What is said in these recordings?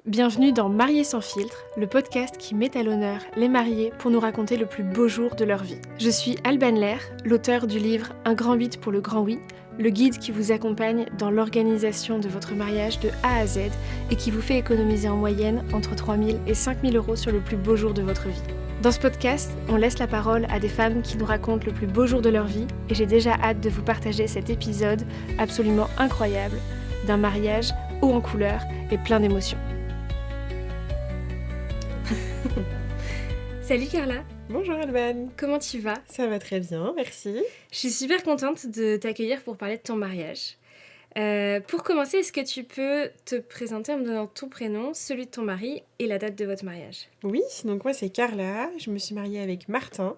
Bienvenue dans Mariés sans filtre, le podcast qui met à l'honneur les mariés pour nous raconter le plus beau jour de leur vie. Je suis Alban Lair, l'auteur du livre Un grand 8 pour le grand oui, le guide qui vous accompagne dans l'organisation de votre mariage de A à Z et qui vous fait économiser en moyenne entre 3 000 et 5 000 euros sur le plus beau jour de votre vie. Dans ce podcast, on laisse la parole à des femmes qui nous racontent le plus beau jour de leur vie et j'ai déjà hâte de vous partager cet épisode absolument incroyable d'un mariage haut en couleurs et plein d'émotions. Salut Carla. Bonjour Alban. Comment tu vas? Ça va très bien, merci. Je suis super contente de t'accueillir pour parler de ton mariage. Pour commencer, est-ce que tu peux te présenter en me donnant ton prénom, celui de ton mari et la date de votre mariage? Oui, donc moi c'est Carla, je me suis mariée avec Martin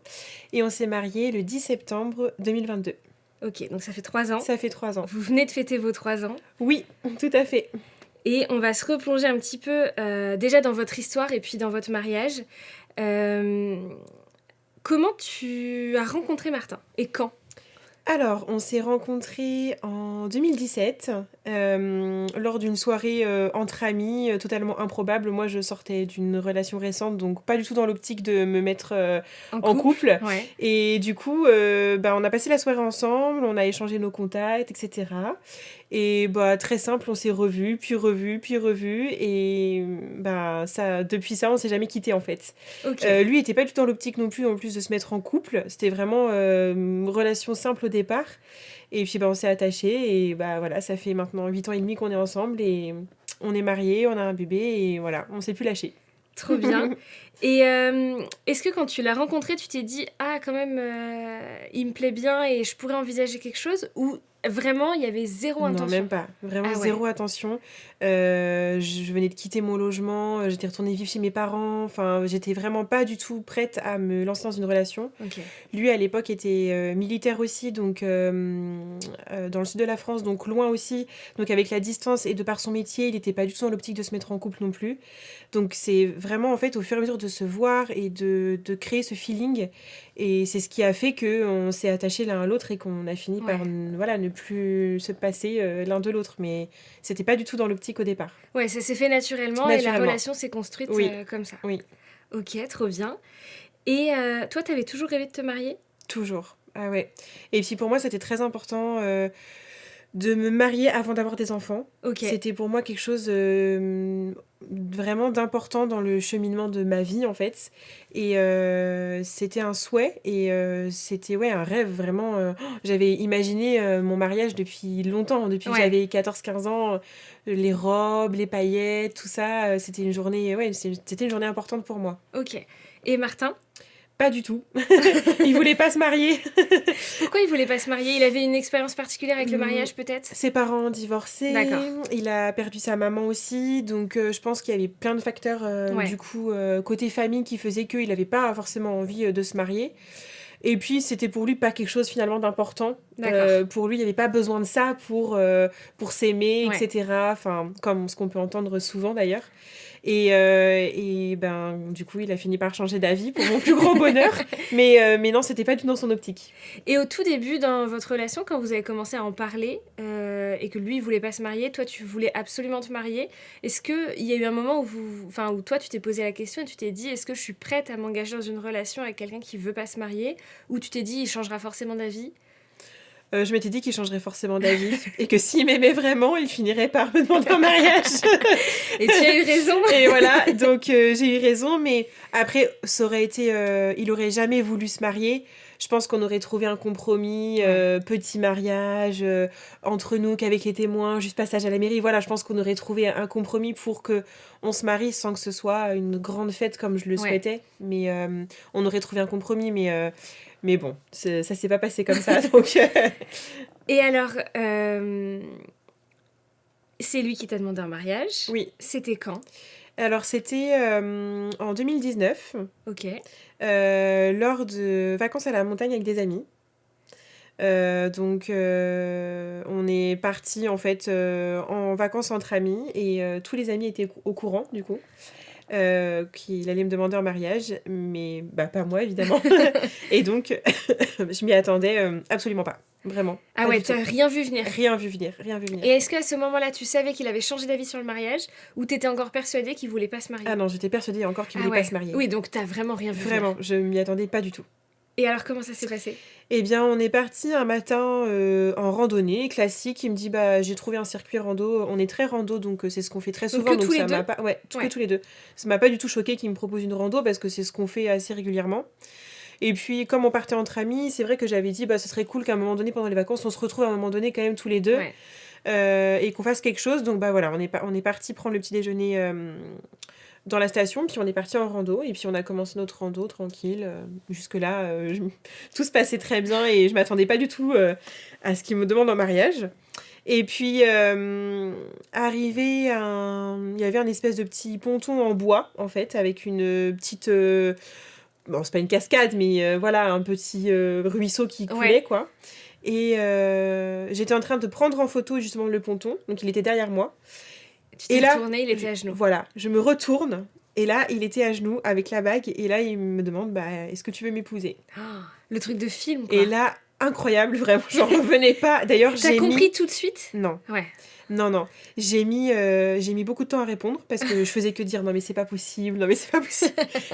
et on s'est mariés le 10 septembre 2022. Ok, donc ça fait 3 ans. Ça fait 3 ans. Vous venez de fêter vos 3 ans. Oui, tout à fait. Et on va se replonger un petit peu déjà dans votre histoire et puis dans votre mariage. Comment tu as rencontré Martin et quand? Alors, on s'est rencontrés en 2017 lors d'une soirée entre amis totalement improbable. Moi, je sortais d'une relation récente, donc pas du tout dans l'optique de me mettre en couple. Ouais. Et du coup, on a passé la soirée ensemble, on a échangé nos contacts, etc. Et très simple, on s'est revus. Et depuis ça, on s'est jamais quittés en fait. Okay. Lui était pas du tout dans l'optique non plus, en plus de se mettre en couple. C'était vraiment une relation simple au départ. Et puis on s'est attachés et voilà, ça fait maintenant 8 ans et demi qu'on est ensemble et on est mariés, on a un bébé et voilà, on s'est plus lâchés. Trop bien. Et est-ce que quand tu l'as rencontré, tu t'es dit « Ah, quand même, il me plaît bien et je pourrais envisager quelque chose » ou vraiment, il y avait zéro intention? Non, même pas. Vraiment zéro attention. Je venais de quitter mon logement, j'étais retournée vivre chez mes parents. Enfin, j'étais vraiment pas du tout prête à me lancer dans une relation. Okay. Lui, à l'époque, était militaire aussi, donc dans le sud de la France, donc loin aussi. Donc avec la distance et de par son métier, il n'était pas du tout dans l'optique de se mettre en couple non plus. Donc c'est vraiment, en fait, au fur et à mesure de se voir et de créer ce feeling. Et c'est ce qui a fait qu'on s'est attachés l'un à l'autre et qu'on a fini par ne plus se passer l'un de l'autre. Mais c'était pas du tout dans l'optique au départ. Ouais, ça s'est fait naturellement. Et la relation s'est construite comme ça. Oui. Ok, trop bien. Et toi, t'avais toujours rêvé de te marier? Toujours. Ah ouais. Et puis pour moi, c'était très important de me marier avant d'avoir des enfants. Okay. C'était pour moi quelque chose vraiment d'important dans le cheminement de ma vie en fait. Et c'était un souhait et c'était un rêve vraiment. J'avais imaginé mon mariage depuis longtemps, depuis que j'avais 14-15 ans. Les robes, les paillettes, tout ça, c'était une journée importante pour moi. Ok. Et Martin? Pas du tout. Il voulait pas se marier. Pourquoi il voulait pas se marier? Il avait une expérience particulière avec le mariage, peut-être? Ses parents ont divorcé. D'accord. Il a perdu sa maman aussi. Donc, je pense qu'il y avait plein de facteurs, du coup, côté famille qui faisaient qu'il n'avait pas forcément envie de se marier. Et puis, c'était pour lui pas quelque chose, finalement, d'important. Pour lui, il n'y avait pas besoin de ça pour s'aimer, etc. Enfin, comme ce qu'on peut entendre souvent, d'ailleurs. Et du coup, il a fini par changer d'avis pour mon plus grand bonheur. Mais non, c'était pas du tout dans son optique. Et au tout début, dans votre relation, quand vous avez commencé à en parler et que lui, il voulait pas se marier, toi, tu voulais absolument te marier, est-ce qu'il y a eu un moment où toi, tu t'es posé la question et tu t'es dit, est-ce que je suis prête à m'engager dans une relation avec quelqu'un qui veut pas se marier? Ou tu t'es dit, il changera forcément d'avis? Je m'étais dit qu'il changerait forcément d'avis et que s'il m'aimait vraiment, il finirait par me demander un mariage. Et tu as eu raison. Et voilà, donc j'ai eu raison, mais après, ça aurait été... il aurait jamais voulu se marier. Je pense qu'on aurait trouvé un compromis, petit mariage, entre nous, qu'avec les témoins, juste passage à la mairie. Voilà, je pense qu'on aurait trouvé un compromis pour qu'on se marie sans que ce soit une grande fête comme je le souhaitais. Mais on aurait trouvé un compromis, mais bon, ça s'est pas passé comme ça, donc... Et alors, c'est lui qui t'a demandé un mariage. Oui. C'était quand? Alors, c'était en 2019. Ok. Lors de vacances à la montagne avec des amis. Donc, on est partis, en fait, en vacances entre amis. Et tous les amis étaient au courant, du coup. Qu'il allait me demander en mariage, mais pas moi évidemment. Et donc je m'y attendais absolument pas. Vraiment. Ah ouais, t'as rien vu venir. Rien vu venir. Et est-ce qu'à ce moment-là, tu savais qu'il avait changé d'avis sur le mariage ou t'étais encore persuadée qu'il voulait pas se marier? Ah non, j'étais persuadée encore qu'il voulait pas se marier. Oui, donc t'as vraiment rien vu Vraiment, je m'y attendais pas du tout. Et alors, comment ça s'est passé? Eh bien, on est parti un matin en randonnée classique. Il me dit, j'ai trouvé un circuit rando. On est très rando, donc c'est ce qu'on fait très souvent. Donc, que tous les deux? Que tous les deux. Ça m'a pas du tout choqué qu'il me propose une rando parce que c'est ce qu'on fait assez régulièrement. Et puis, comme on partait entre amis, c'est vrai que j'avais dit, ce serait cool qu'à un moment donné, pendant les vacances, on se retrouve à un moment donné quand même tous les deux et qu'on fasse quelque chose. Donc, voilà, on est parti prendre le petit déjeuner dans la station, puis on est parti en rando, et puis on a commencé notre rando tranquille. Jusque-là, tout se passait très bien, et je m'attendais pas du tout à ce qu'il me demande en mariage. Et puis, arrivé il y avait un espèce de petit ponton en bois, en fait, avec une petite... bon, c'est pas une cascade, mais voilà, un petit ruisseau qui coulait, quoi. Et j'étais en train de prendre en photo, justement, le ponton, donc il était derrière moi. Tu t'es retournée, il était à genoux. Voilà, je me retourne, et là, il était à genoux avec la bague, et là, il me demande, est-ce que tu veux m'épouser? Le truc de film, quoi. Et là, incroyable, vraiment, j'en revenais pas. D'ailleurs, T'as compris tout de suite? Non. Ouais. Non. J'ai mis beaucoup de temps à répondre, parce que je faisais que dire, non mais c'est pas possible.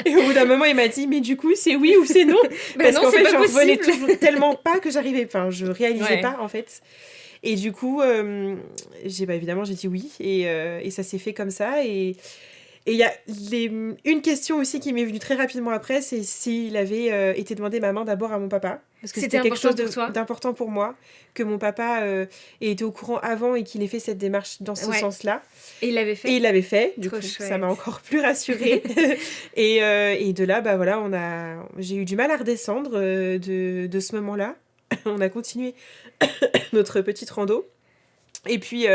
Et au bout d'un moment, il m'a dit, mais du coup, c'est oui ou c'est non? Parce qu'en fait, j'en revenais tellement pas que je réalisais pas, en fait. Et du coup, évidemment, j'ai dit oui. Et ça s'est fait comme ça. Et il y a une question aussi qui m'est venue très rapidement après, c'est s'il avait été demandé ma main d'abord à mon papa. Parce que c'était quelque chose d'important pour moi, que mon papa ait été au courant avant et qu'il ait fait cette démarche dans ce sens-là. Et il l'avait fait? Et il l'avait fait, du coup, ça m'a encore plus rassurée. et de là, j'ai eu du mal à redescendre de ce moment-là. On a continué notre petite rando. Et puis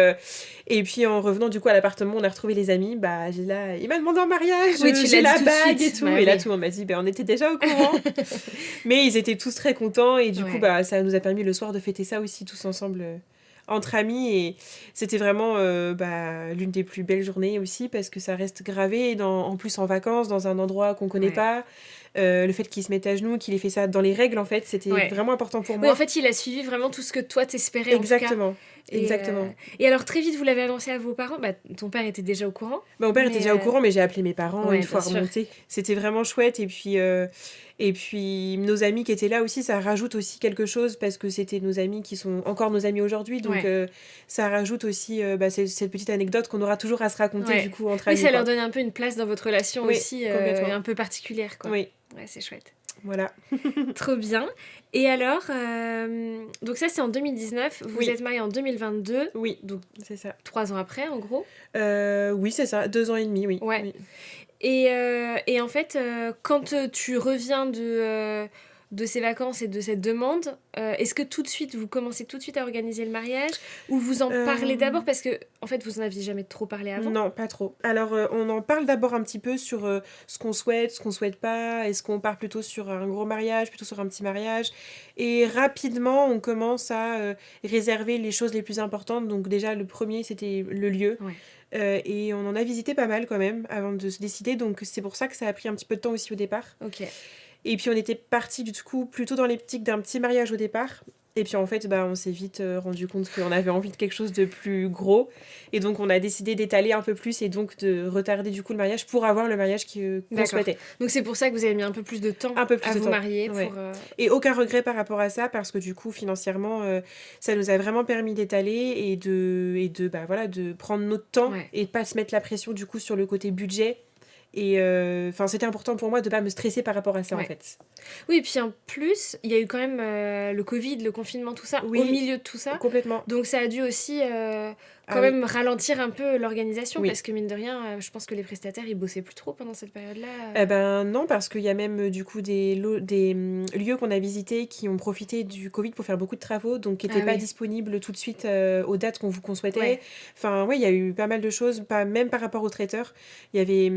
en revenant du coup à l'appartement, on a retrouvé les amis. Il m'a demandé en mariage, j'ai la bague et tout. Et là, tout le monde m'a dit, on était déjà au courant. Mais ils étaient tous très contents. Et du coup, ça nous a permis le soir de fêter ça aussi tous ensemble entre amis. Et c'était vraiment l'une des plus belles journées aussi parce que ça reste gravé, en plus en vacances, dans un endroit qu'on connaît pas. Le fait qu'il se mette à genoux, qu'il ait fait ça dans les règles, en fait, c'était vraiment important pour moi. Oui, en fait, il a suivi vraiment tout ce que toi t'espérais. Exactement. Exactement. Et alors, très vite, vous l'avez annoncé à vos parents? Ton père était déjà au courant? Mon père était déjà au courant, mais j'ai appelé mes parents une fois remonté. C'était vraiment chouette. Et puis, nos amis qui étaient là aussi, ça rajoute aussi quelque chose parce que c'était nos amis qui sont encore nos amis aujourd'hui. Donc, ça rajoute aussi cette petite anecdote qu'on aura toujours à se raconter du coup entre amis. Oui, ça leur donne un peu une place dans votre relation aussi, un peu particulière, quoi. Oui. Ouais, c'est chouette. Voilà. Trop bien. Et alors, donc ça c'est en 2019, vous êtes mariés en 2022. Oui, donc c'est ça. 3 ans après, en gros. Oui, c'est ça, 2 ans et demi, oui. Ouais. Oui. Et en fait, quand tu reviens de ces vacances et de cette demande, est-ce que vous commencez tout de suite à organiser le mariage ou vous en parlez d'abord parce que en fait vous en aviez jamais trop parlé avant? Non, pas trop. Alors on en parle d'abord un petit peu sur ce qu'on souhaite pas, est-ce qu'on part plutôt sur un gros mariage, plutôt sur un petit mariage, et rapidement on commence à réserver les choses les plus importantes. Donc déjà le premier c'était le lieu. Et on en a visité pas mal quand même avant de se décider, donc c'est pour ça que ça a pris un petit peu de temps aussi au départ. Ok. Et puis on était partis du coup plutôt dans l'optique d'un petit mariage au départ. Et puis en fait, on s'est vite rendu compte qu'on avait envie de quelque chose de plus gros. Et donc on a décidé d'étaler un peu plus et donc de retarder du coup le mariage pour avoir le mariage qu'on souhaitait. Donc c'est pour ça que vous avez mis un peu plus de temps à vous marier. Et aucun regret par rapport à ça parce que du coup financièrement, ça nous a vraiment permis d'étaler et de prendre notre temps et de pas se mettre la pression du coup sur le côté budget. Et c'était important pour moi de pas me stresser par rapport à ça en fait. Oui, et puis en plus il y a eu quand même le Covid, le confinement, tout ça, au milieu de tout ça. Complètement. Donc ça a dû aussi quand même ralentir un peu l'organisation parce que mine de rien, je pense que les prestataires ils bossaient plus trop pendant cette période-là. Non, parce qu'il y a même du coup des lieux qu'on a visités qui ont profité du Covid pour faire beaucoup de travaux, donc qui n'étaient pas disponibles tout de suite aux dates qu'on souhaitait. Enfin, il y a eu pas mal de choses, même par rapport aux traiteurs. Il y avait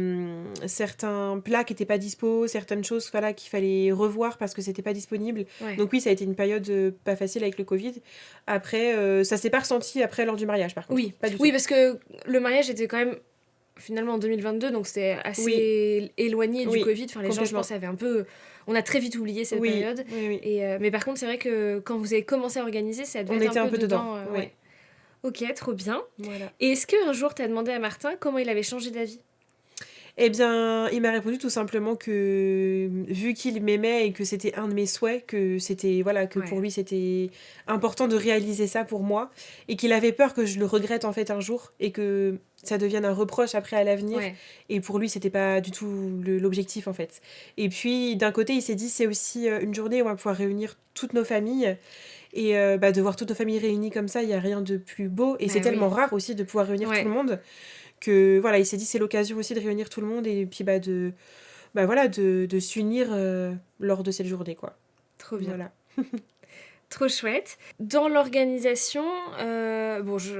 certains plats qui n'étaient pas dispo, certaines choses qu'il fallait revoir parce que c'était pas disponible. Donc oui, ça a été une période pas facile avec le Covid. Après, ça s'est pas ressenti après lors du mariage par contre. Oui, pas du tout. Oui, parce que le mariage était quand même finalement en 2022, donc c'était assez éloigné du Covid. Enfin, les gens, je pense, avaient un peu... On a très vite oublié cette période. Mais par contre, c'est vrai que quand vous avez commencé à organiser, ça devait être un peu dedans. Ok, trop bien. Voilà. Et est-ce qu'un jour, tu as demandé à Martin comment il avait changé d'avis ? Eh bien, il m'a répondu tout simplement que, vu qu'il m'aimait et que c'était un de mes souhaits, que c'était, voilà, que pour lui, c'était important de réaliser ça pour moi, et qu'il avait peur que je le regrette, en fait, un jour, et que ça devienne un reproche après à l'avenir. Et pour lui, c'était pas du tout l'objectif, en fait. Et puis, d'un côté, il s'est dit, c'est aussi une journée où on va pouvoir réunir toutes nos familles. Et de voir toutes nos familles réunies comme ça, il n'y a rien de plus beau. Et c'est tellement rare aussi de pouvoir réunir tout le monde. Que voilà, il s'est dit c'est l'occasion aussi de réunir tout le monde et puis de s'unir lors de cette journée, quoi. Trop bien. Voilà. Trop chouette. Dans l'organisation,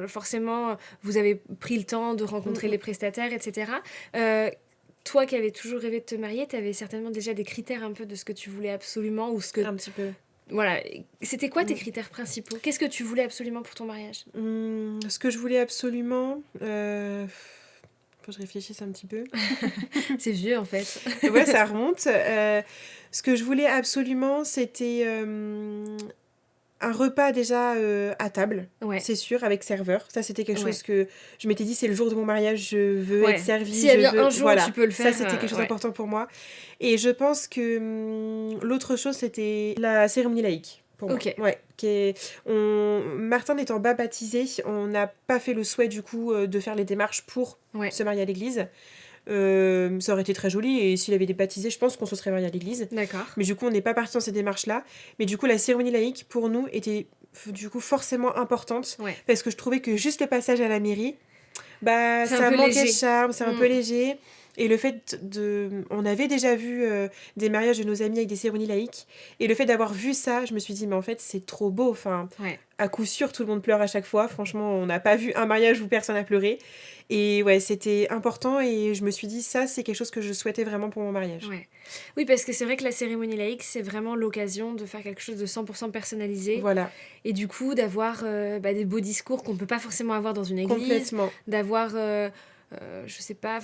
forcément, vous avez pris le temps de rencontrer les prestataires, etc. Toi qui avais toujours rêvé de te marier, tu avais certainement déjà des critères un peu de ce que tu voulais absolument ou ce que... Un petit peu. Voilà. C'était quoi tes critères principaux ? Qu'est-ce que tu voulais absolument pour ton mariage ? Ce que je voulais absolument... Faut que je réfléchisse un petit peu. C'est vieux, en fait. Ouais, ça remonte. Ce que je voulais absolument, c'était un repas déjà à table, c'est sûr, avec serveur. Ça, c'était quelque chose que je m'étais dit, c'est le jour de mon mariage, je veux être servie. S'il y a bien un jour où tu peux le faire. Ça, c'était quelque chose d'important pour moi. Et je pense que l'autre chose, c'était la cérémonie laïque. Pour moi. Ouais, Martin n'étant pas baptisé, on n'a pas fait le souhait du coup de faire les démarches pour se marier à l'église. Ça aurait été très joli et s'il avait été baptisé, je pense qu'on se serait marié à l'église. D'accord. Mais du coup, on n'est pas parti dans ces démarches-là. Mais du coup, la cérémonie laïque, pour nous, était du coup forcément importante parce que je trouvais que juste le passage à la mairie, ça manquait de charme, c'est un peu léger. Et le fait on avait déjà vu des mariages de nos amis avec des cérémonies laïques. Et le fait d'avoir vu ça, je me suis dit, mais en fait, c'est trop beau. Enfin, à coup sûr, tout le monde pleure à chaque fois. Franchement, on n'a pas vu un mariage où personne n'a pleuré. Et ouais, c'était important. Et je me suis dit, ça, c'est quelque chose que je souhaitais vraiment pour mon mariage. Ouais. Oui, parce que c'est vrai que la cérémonie laïque, c'est vraiment l'occasion de faire quelque chose de 100% personnalisé. Voilà. Et du coup, d'avoir des beaux discours qu'on ne peut pas forcément avoir dans une église. Complètement. D'avoir... je sais pas,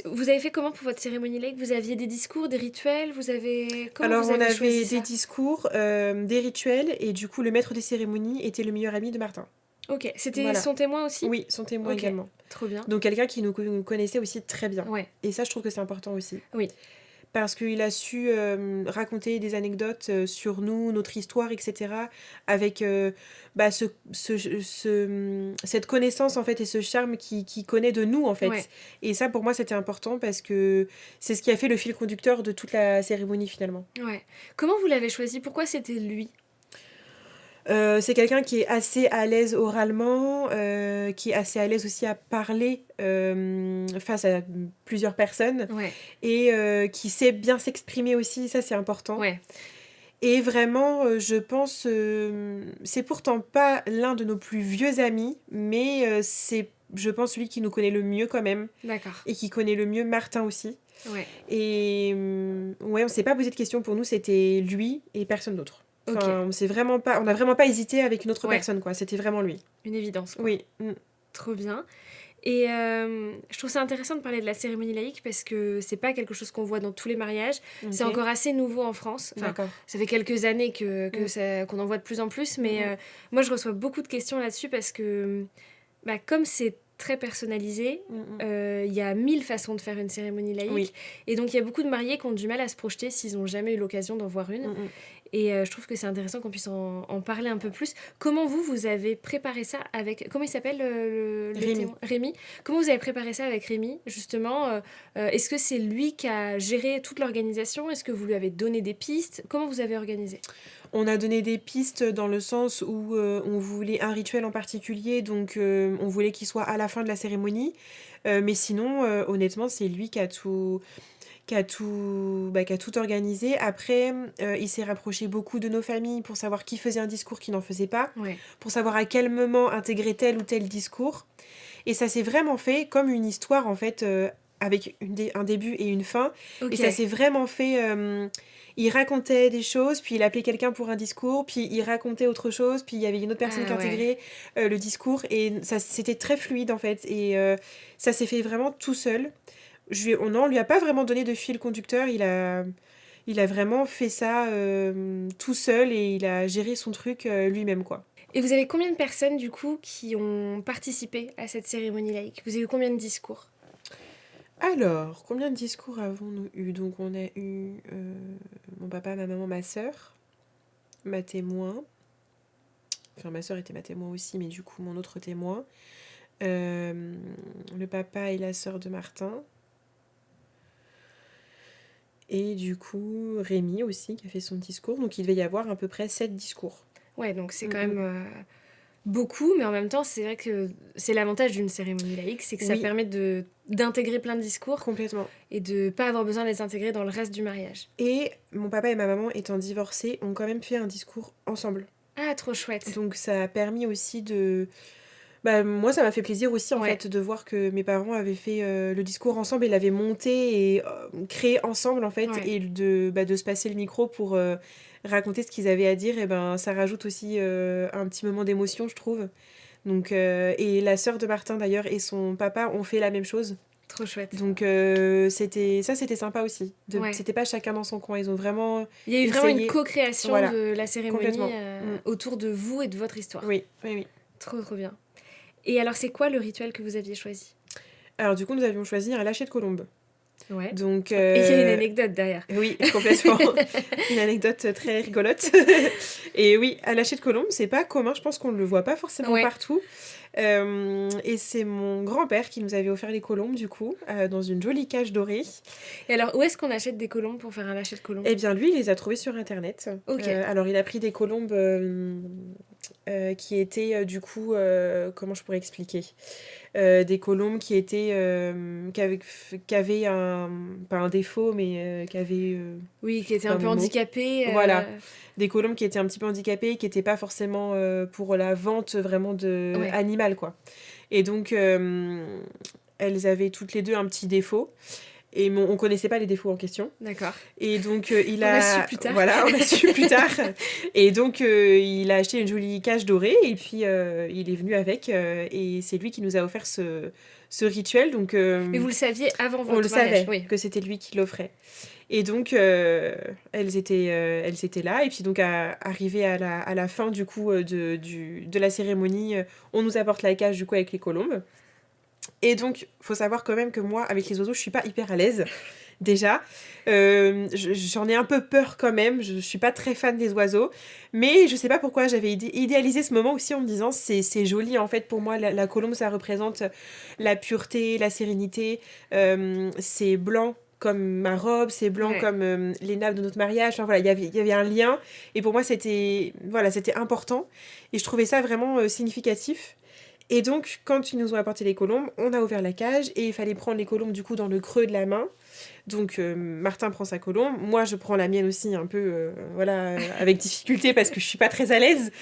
vous avez fait comment pour votre cérémonie laïque ? Vous aviez des discours, des rituels ? Alors, on avait des discours, des rituels, et du coup, le maître des cérémonies était le meilleur ami de Martin. Ok, c'était son témoin aussi ? Oui, son témoin également. Trop bien. Donc, quelqu'un qui nous connaissait aussi très bien. Ouais. Et ça, je trouve que c'est important aussi. Oui. Parce qu'il a su raconter des anecdotes sur nous, notre histoire, etc. Avec cette connaissance, en fait, et ce charme qu'il connaît de nous, en fait. Ouais. Et ça, pour moi, c'était important parce que c'est ce qui a fait le fil conducteur de toute la cérémonie, finalement. Ouais. Comment vous l'avez choisi ? Pourquoi c'était lui ? C'est quelqu'un qui est assez à l'aise oralement, qui est assez à l'aise aussi à parler face à plusieurs personnes, et qui sait bien s'exprimer aussi, ça c'est important. Ouais. Et vraiment, je pense, c'est pourtant pas l'un de nos plus vieux amis, mais c'est, je pense, celui qui nous connaît le mieux quand même. D'accord. Et qui connaît le mieux Martin aussi. Ouais. Et on s'est pas posé de questions, pour nous c'était lui et personne d'autre. Enfin, on n'a vraiment pas hésité avec une autre personne, quoi. C'était vraiment lui. Une évidence, quoi. Oui. Trop bien. Et je trouve ça intéressant de parler de la cérémonie laïque parce que c'est pas quelque chose qu'on voit dans tous les mariages. Okay. C'est encore assez nouveau en France. Enfin, d'accord. Ça fait quelques années qu'on en voit de plus en plus, mais moi je reçois beaucoup de questions là-dessus parce que comme c'est très personnalisé, y a 1000 façons de faire une cérémonie laïque. Oui. Et donc il y a beaucoup de mariés qui ont du mal à se projeter s'ils n'ont jamais eu l'occasion d'en voir une. Et je trouve que c'est intéressant qu'on puisse en parler un peu plus. Comment vous avez préparé ça avec... Comment il s'appelle le témoin ? Rémi. Comment vous avez préparé ça avec Rémi, justement est-ce que c'est lui qui a géré toute l'organisation ? Est-ce que vous lui avez donné des pistes ? Comment vous avez organisé ? On a donné des pistes dans le sens où on voulait un rituel en particulier, donc on voulait qu'il soit à la fin de la cérémonie. Mais sinon, honnêtement, c'est lui qui a tout organisé. Après, il s'est rapproché beaucoup de nos familles pour savoir qui faisait un discours, qui n'en faisait pas, pour savoir à quel moment intégrer tel ou tel discours. Et ça s'est vraiment fait comme une histoire, en fait, avec un début et une fin. Okay. Et ça s'est vraiment fait... il racontait des choses, puis il appelait quelqu'un pour un discours, puis il racontait autre chose, puis il y avait une autre personne qui intégrait le discours, et ça, c'était très fluide en fait, et ça s'est fait vraiment tout seul. On lui a pas vraiment donné de fil conducteur, il a vraiment fait ça tout seul, et il a géré son truc lui-même, quoi. Et vous avez combien de personnes, du coup, qui ont participé à cette cérémonie laïque ? Vous avez eu combien de discours ? Alors, combien de discours avons-nous eu ? Donc, on a eu mon papa, ma maman, ma sœur, ma témoin. Enfin, ma sœur était ma témoin aussi, mais du coup, mon autre témoin. Le papa et la sœur de Martin. Et du coup, Rémi aussi, qui a fait son discours. Donc, il devait y avoir à peu près 7 discours. Ouais, donc c'est quand même... beaucoup, mais en même temps, c'est vrai que c'est l'avantage d'une cérémonie laïque, c'est que ça permet d'intégrer plein de discours. Complètement. Et de pas avoir besoin de les intégrer dans le reste du mariage. Et mon papa et ma maman, étant divorcés, ont quand même fait un discours ensemble. Ah, trop chouette. Donc ça a permis aussi de... moi, ça m'a fait plaisir aussi, en fait, de voir que mes parents avaient fait le discours ensemble et l'avaient monté et créé ensemble, en fait, et de se passer le micro pour... raconter ce qu'ils avaient à dire, et ça rajoute aussi un petit moment d'émotion, je trouve. Donc, et la sœur de Martin, d'ailleurs, et son papa ont fait la même chose. Trop chouette. Donc, c'était sympa aussi. C'était pas chacun dans son coin. Ils ont vraiment Il y a eu vraiment une co-création de la cérémonie autour de vous et de votre histoire. Oui. Trop, trop bien. Et alors, c'est quoi le rituel que vous aviez choisi ? Alors, du coup, nous avions choisi un lâcher de colombe. Ouais. Donc, et il y a une anecdote derrière. Oui, complètement. Une anecdote très rigolote. Et oui, à lâcher de colombe, c'est pas commun. Je pense qu'on ne le voit pas forcément partout. Et c'est mon grand-père qui nous avait offert les colombes, du coup, dans une jolie cage dorée. Et alors, où est-ce qu'on achète des colombes pour faire un lâcher de colombe ? Eh bien, lui, il les a trouvées sur Internet. Okay. Alors, il a pris des colombes qui étaient, du coup, comment je pourrais expliquer ? Des colombes qui étaient qui avaient pas un défaut, mais qui avaient oui, qui étaient un peu handicapées. Voilà, des colombes qui étaient un petit peu handicapées, qui n'étaient pas forcément pour la vente vraiment de animal, quoi. Et donc elles avaient toutes les deux un petit défaut. Et on connaissait pas les défauts en question. D'accord. Et donc on a su plus tard. Voilà, on a su plus tard. Et donc il a acheté une jolie cage dorée et puis il est venu avec et c'est lui qui nous a offert ce rituel. Donc mais vous le saviez avant votre mariage. On le savait que c'était lui qui l'offrait. Et donc elles étaient là et puis donc arrivé à la fin du coup de la cérémonie, on nous apporte la cage du coup avec les colombes. Et donc, faut savoir quand même que moi, avec les oiseaux, je suis pas hyper à l'aise, déjà. J'en ai un peu peur quand même, je suis pas très fan des oiseaux. Mais je sais pas pourquoi, j'avais idéalisé ce moment aussi en me disant, c'est joli en fait, pour moi, la colombe, ça représente la pureté, la sérénité. C'est blanc comme ma robe, c'est blanc comme les nappes de notre mariage. Enfin voilà, il y avait un lien. Et pour moi, c'était important. Et je trouvais ça vraiment significatif. Et donc, quand ils nous ont apporté les colombes, on a ouvert la cage et il fallait prendre les colombes du coup dans le creux de la main. Donc, Martin prend sa colombe. Moi, je prends la mienne aussi un peu, avec difficulté parce que je suis pas très à l'aise.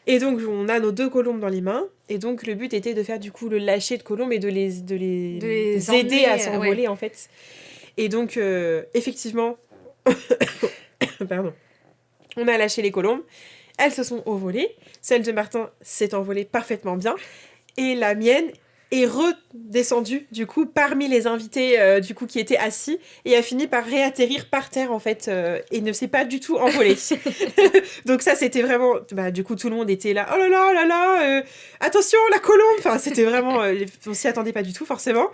Et donc, on a nos 2 colombes dans les mains. Et donc, le but était de faire du coup le lâcher de colombes et de les aider à s'envoler en fait. Et donc, effectivement, pardon, on a lâché les colombes. Elles se sont envolées. Celle de Martin s'est envolée parfaitement bien. Et la mienne est redescendue, du coup, parmi les invités, du coup, qui étaient assis. Et a fini par réatterrir par terre, en fait, et ne s'est pas du tout envolée. Donc ça, c'était vraiment... du coup, tout le monde était là. Oh là là, oh là là, attention, la colombe. Enfin, c'était vraiment... on s'y attendait pas du tout, forcément.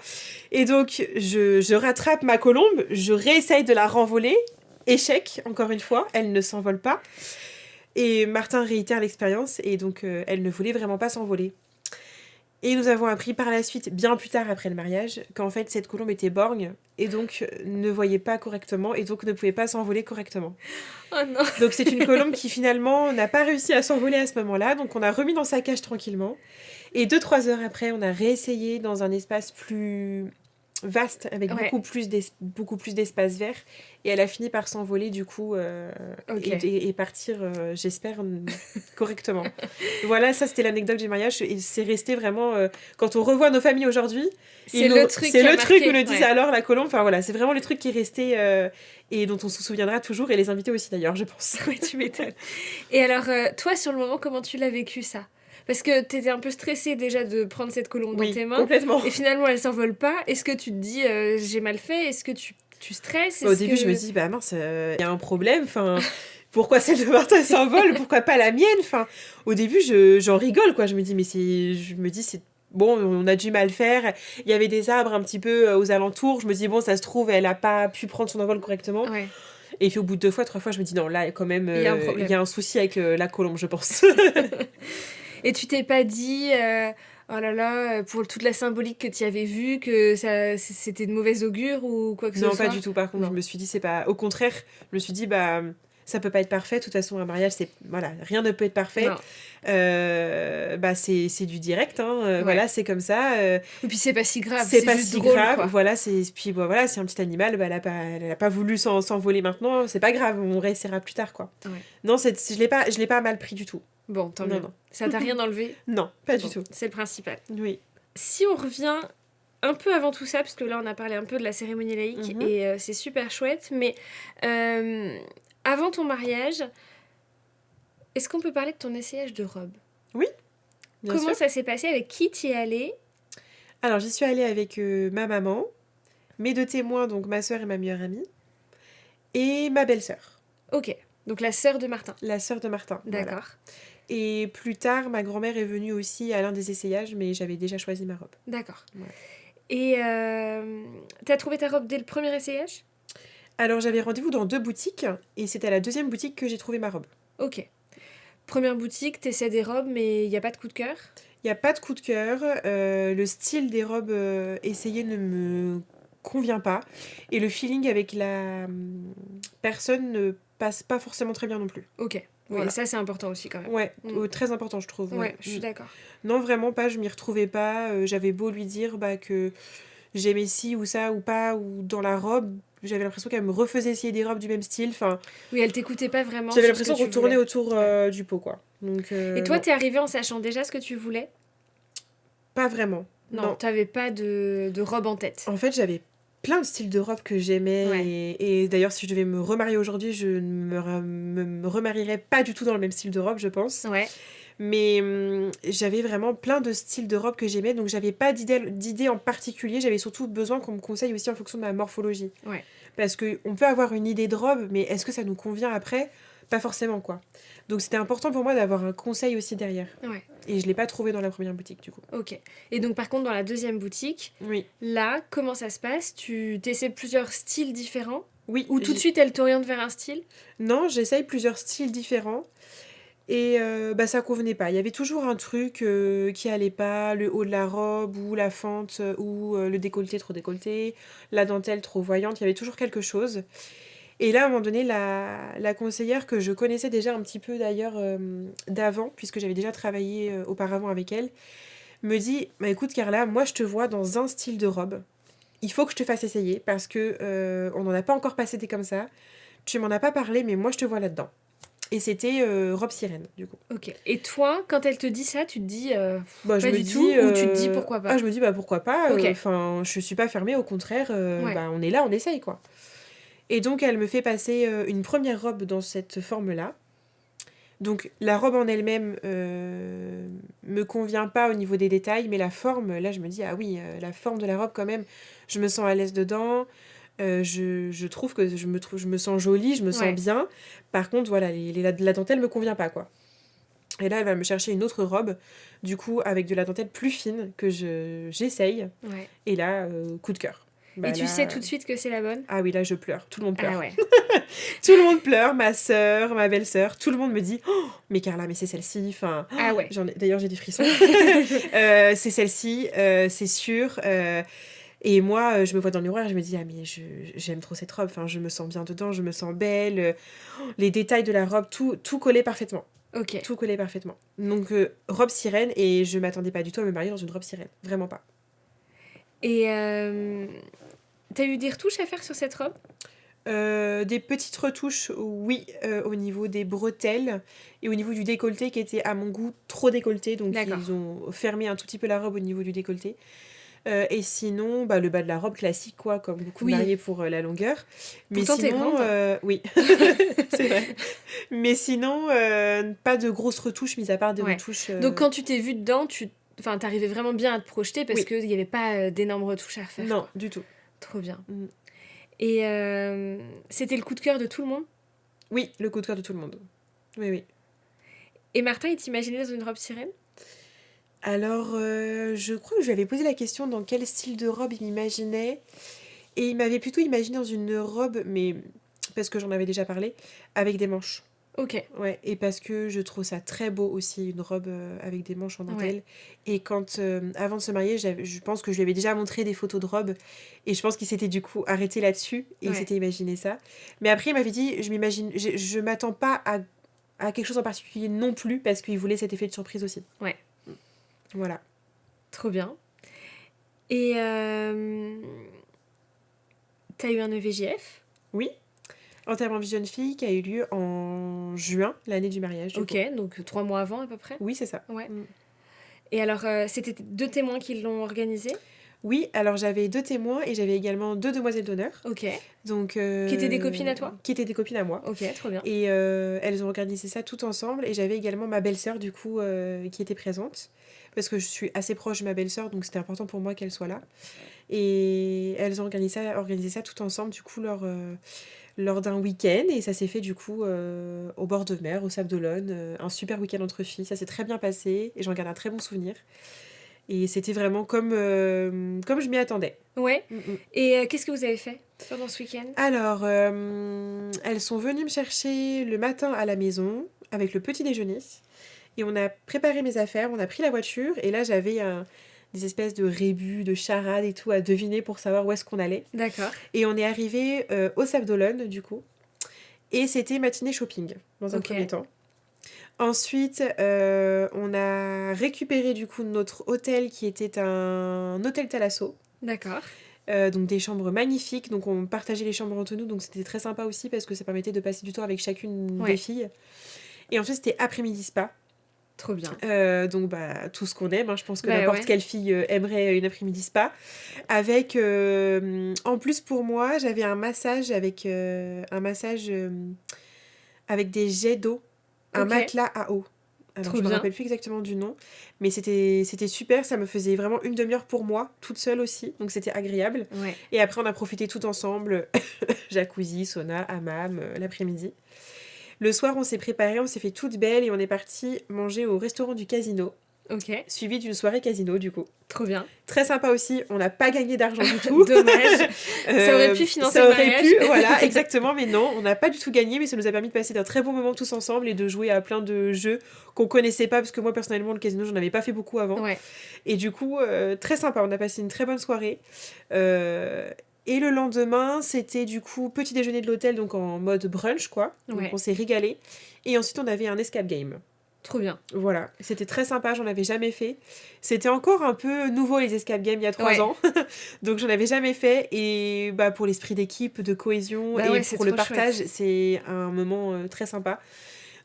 Et donc, je rattrape ma colombe. Je réessaye de la renvoler. Échec, encore une fois. Elle ne s'envole pas. Et Martin réitère l'expérience et donc elle ne voulait vraiment pas s'envoler. Et nous avons appris par la suite, bien plus tard après le mariage, qu'en fait cette colombe était borgne et donc ne voyait pas correctement et donc ne pouvait pas s'envoler correctement. Oh non. Donc c'est une colombe qui finalement n'a pas réussi à s'envoler à ce moment-là, donc on a remis dans sa cage tranquillement. Et 2-3 heures après, on a réessayé dans un espace plus vaste, avec beaucoup plus d'espace vert. Et elle a fini par s'envoler, du coup, et partir, j'espère, correctement. Voilà, ça, c'était l'anecdote du mariage. Et c'est resté vraiment... quand on revoit nos familles aujourd'hui, c'est le truc où nous disent alors la colombe. Enfin, voilà, c'est vraiment le truc qui est resté et dont on se souviendra toujours. Et les invités aussi, d'ailleurs, je pense. Ouais, tu m'étonnes. Et alors, toi, sur le moment, comment tu l'as vécu, ça ? Parce que t'étais un peu stressée déjà de prendre cette colombe dans tes mains. Complètement. Et finalement, elle s'envole pas. Est-ce que tu te dis, j'ai mal fait ? Est-ce que tu stresses ? Au début, je me dis, bah mince, il y a un problème. Enfin, pourquoi celle de Martin s'envole ? Pourquoi pas la mienne ? Enfin, au début, j'en rigole, quoi. Je me dis, c'est bon, on a dû mal faire. Il y avait des arbres un petit peu aux alentours. Je me dis, bon, ça se trouve, elle a pas pu prendre son envol correctement. Ouais. Et puis au bout de 2 fois, 3 fois, je me dis, non, là, quand même, il y a un souci avec la colombe, je pense. Et tu t'es pas dit, oh là là, pour toute la symbolique que tu avais vue, que c'était de mauvais augure ou quoi que ce soit ? Non, pas du tout. Par contre, je me suis dit, c'est pas... Au contraire, je me suis dit, bah... ça peut pas être parfait. De toute façon, un mariage, c'est... Voilà, rien ne peut être parfait. Bah, c'est du direct, hein. Voilà, c'est comme ça. Et puis, c'est pas si grave. C'est pas juste si drôle, grave. Quoi. Voilà, puis, bah, voilà, c'est un petit animal. Bah, elle a pas voulu s'envoler maintenant. C'est pas grave, on réessayera plus tard, quoi. Ouais. Non, je l'ai pas mal pris du tout. Bon, tant mieux. Non. Ça t'a rien enlevé ? Non, pas du tout. C'est le principal. Oui. Si on revient un peu avant tout ça, parce que là, on a parlé un peu de la cérémonie laïque, et c'est super chouette, mais avant ton mariage, est-ce qu'on peut parler de ton essayage de robe ? Oui, bien Comment sûr. ça s'est passé ? Avec qui t'y es allée ? Alors, j'y suis allée avec ma maman, mes 2 témoins, donc ma sœur et ma meilleure amie, et ma belle-sœur. Ok, donc la sœur de Martin. La sœur de Martin. D'accord. Voilà. Et plus tard, ma grand-mère est venue aussi à l'un des essayages, mais j'avais déjà choisi ma robe. D'accord. Ouais. Et t'as trouvé ta robe dès le premier essayage ? Alors, j'avais rendez-vous dans 2 boutiques, et c'était à la 2e boutique que j'ai trouvé ma robe. Ok. Première boutique, t'essaies des robes, mais il n'y a pas de coup de cœur ? Il n'y a pas de coup de cœur. Le style des robes essayées ne me convient pas. Et le feeling avec la personne ne passe pas forcément très bien non plus. Ok. Oui, Voilà. ça c'est important aussi quand même. Ouais, très important je trouve. Ouais, je suis d'accord. Non, vraiment pas, je m'y retrouvais pas. J'avais beau lui dire que j'aimais ci ou ça ou pas, ou dans la robe, j'avais l'impression qu'elle me refaisait essayer des robes du même style. Enfin, oui, elle t'écoutait pas vraiment. J'avais l'impression qu'on tournait autour du pot, quoi. Donc, et toi, t'es arrivée en sachant déjà ce que tu voulais ? Pas vraiment. Non, t'avais pas de robe en tête. En fait, j'avais plein de styles de robes que j'aimais. Ouais. Et d'ailleurs, si je devais me remarier aujourd'hui, je ne me remarierais pas du tout dans le même style de robe, je pense. Ouais. Mais j'avais vraiment plein de styles de robes que j'aimais. Donc, j'avais pas d'idée en particulier. J'avais surtout besoin qu'on me conseille aussi en fonction de ma morphologie. Ouais. Parce qu'on peut avoir une idée de robe, mais est-ce que ça nous convient après ? Pas forcément, quoi. Donc, c'était important pour moi d'avoir un conseil aussi derrière. Ouais. Et je l'ai pas trouvé dans la première boutique, du coup. Ok. Et donc, par contre, dans la deuxième boutique, oui. Là, comment ça se passe ? Tu essaies plusieurs styles différents ? Oui. Ou tout de suite, elle t'oriente vers un style ? Non, j'essaye plusieurs styles différents. Et ça convenait pas. Il y avait toujours un truc qui allait pas, le haut de la robe, ou la fente, ou le décolleté trop décolleté, la dentelle trop voyante. Il y avait toujours quelque chose. Et là, à un moment donné, la conseillère que je connaissais déjà un petit peu d'ailleurs d'avant, puisque j'avais déjà travaillé auparavant avec elle, me dit « Écoute Carla, moi je te vois dans un style de robe. Il faut que je te fasse essayer parce que on n'en a pas encore passé des comme ça. Tu m'en as pas parlé, mais moi je te vois là-dedans. » Et c'était robe sirène, du coup. Ok. Et toi, quand elle te dit ça, tu te dis pas du tout, ou tu te dis pourquoi pas ? Je me dis pourquoi pas. Ok. Je suis pas fermée, au contraire. Ouais. On est là, on essaye, quoi. Et donc, elle me fait passer une première robe dans cette forme-là. Donc, la robe en elle-même me convient pas au niveau des détails, mais la forme, là, je me dis, ah oui, la forme de la robe, quand même, je me sens à l'aise dedans. Je trouve que je me sens jolie, je me sens bien. Par contre, voilà, la dentelle me convient pas, quoi. Et là, elle va me chercher une autre robe, du coup, avec de la dentelle plus fine, que j'essaye. Ouais. Et là, coup de cœur. Et tu sais tout de suite que c'est la bonne ? Ah oui, là, je pleure. Tout le monde pleure. Ah ouais. Tout le monde pleure, ma sœur, ma belle-sœur. Tout le monde me dit oh, « Mais Carla, mais c'est celle-ci. » Enfin, ah ouais. D'ailleurs, j'ai des frissons. C'est celle-ci, c'est sûr. Et moi, je me vois dans le miroir et je me dis « Ah, mais j'aime trop cette robe. Enfin, je me sens bien dedans, je me sens belle. Les détails de la robe, tout collait parfaitement. » Ok. Tout collait parfaitement. Donc, robe sirène, et je m'attendais pas du tout à me marier dans une robe sirène. Vraiment pas. Et t'as eu des retouches à faire sur cette robe ? Des petites retouches, oui, au niveau des bretelles et au niveau du décolleté qui était à mon goût trop décolleté, donc D'accord. ils ont fermé un tout petit peu la robe au niveau du décolleté. Et sinon, le bas de la robe classique, quoi, comme beaucoup de mariés pour la longueur. Mais pourtant, sinon, t'es grande. oui, c'est vrai. Mais sinon, pas de grosses retouches, mis à part des retouches... Donc quand tu t'es vue dedans, t'arrivais vraiment bien à te projeter parce qu'il n'y avait pas d'énormes retouches à refaire. Non, quoi. du tout. Trop bien. Et c'était le coup de cœur de tout le monde ? Oui, le coup de cœur de tout le monde. Oui, oui. Et Martin, il t'imaginait dans une robe sirène ? Alors, je crois que je lui avais posé la question dans quel style de robe il m'imaginait. Et il m'avait plutôt imaginé dans une robe, mais parce que j'en avais déjà parlé, avec des manches. Ok. Ouais, et parce que je trouve ça très beau aussi, une robe avec des manches en dentelle. Ouais. Et quand, avant de se marier, je pense que je lui avais déjà montré des photos de robes. Et je pense qu'il s'était du coup arrêté là-dessus. Et il s'était imaginé ça. Mais après, il m'avait dit, je m'attends pas à quelque chose en particulier non plus, parce qu'il voulait cet effet de surprise aussi. Ouais. Voilà. Trop bien. Et t'as eu un EVJF ? Oui. Enterrement vie jeune fille qui a eu lieu en juin, l'année du mariage. Ok, donc 3 mois avant à peu près ? Oui, c'est ça. Ouais. Et alors, c'était 2 témoins qui l'ont organisé ? Oui, alors j'avais 2 témoins et j'avais également 2 demoiselles d'honneur. Ok. Donc, qui étaient des copines à toi ? Qui étaient des copines à moi. Ok, trop bien. Et elles ont organisé ça tout ensemble. Et j'avais également ma belle-sœur, du coup, qui était présente. Parce que je suis assez proche de ma belle-sœur, donc c'était important pour moi qu'elle soit là. Et elles ont organisé ça tout ensemble, du coup, lors d'un week-end. Et ça s'est fait, du coup, au bord de mer, au Sable d'Olonne. Un super week-end entre filles. Ça s'est très bien passé et j'en garde un très bon souvenir. Et c'était vraiment comme je m'y attendais. Ouais. Et qu'est-ce que vous avez fait pendant ce week-end ? Alors, elles sont venues me chercher le matin à la maison avec le petit déjeuner. Et on a préparé mes affaires, on a pris la voiture. Et là, j'avais des espèces de rébus, de charades et tout à deviner pour savoir où est-ce qu'on allait. D'accord. Et on est arrivé au Sable d'Olonne, du coup. Et c'était matinée shopping, dans un premier temps. Ensuite, on a récupéré du coup notre hôtel qui était un hôtel Thalasso. D'accord. Donc des chambres magnifiques, donc on partageait les chambres entre nous, donc c'était très sympa aussi parce que ça permettait de passer du temps avec chacune des filles. Et ensuite c'était après-midi spa. Trop bien. Donc tout ce qu'on aime, hein. Je pense que n'importe quelle fille aimerait une après-midi spa. Avec, en plus pour moi, j'avais un massage avec avec des jets d'eau. Un matelas à eau. Alors, je me rappelle plus exactement du nom, mais c'était super. Ça me faisait vraiment une demi-heure pour moi, toute seule aussi, donc c'était agréable. Ouais. Et après, on a profité tout ensemble, jacuzzi, sauna, hammam, l'après-midi. Le soir, on s'est préparé, on s'est fait toute belle et on est parti manger au restaurant du Casino. Ok. Suivi d'une soirée casino, du coup. Trop bien. Très sympa aussi. On n'a pas gagné d'argent du tout. Dommage. Ça aurait pu financer le mariage. Ça aurait pu, voilà, exactement. Mais non, on n'a pas du tout gagné, mais ça nous a permis de passer d'un très bon moment tous ensemble et de jouer à plein de jeux qu'on connaissait pas, parce que moi, personnellement, le casino, j'en avais pas fait beaucoup avant. Ouais. Et du coup, très sympa. On a passé une très bonne soirée. Et le lendemain, c'était du coup petit déjeuner de l'hôtel, donc en mode brunch, quoi. Donc on s'est régalé. Et ensuite, on avait un escape game. Trop bien. Voilà, c'était très sympa, j'en avais jamais fait. C'était encore un peu nouveau les escape games il y a 3 ans. Donc j'en avais jamais fait. Et pour l'esprit d'équipe, de cohésion et pour le partage, c'est un moment très sympa.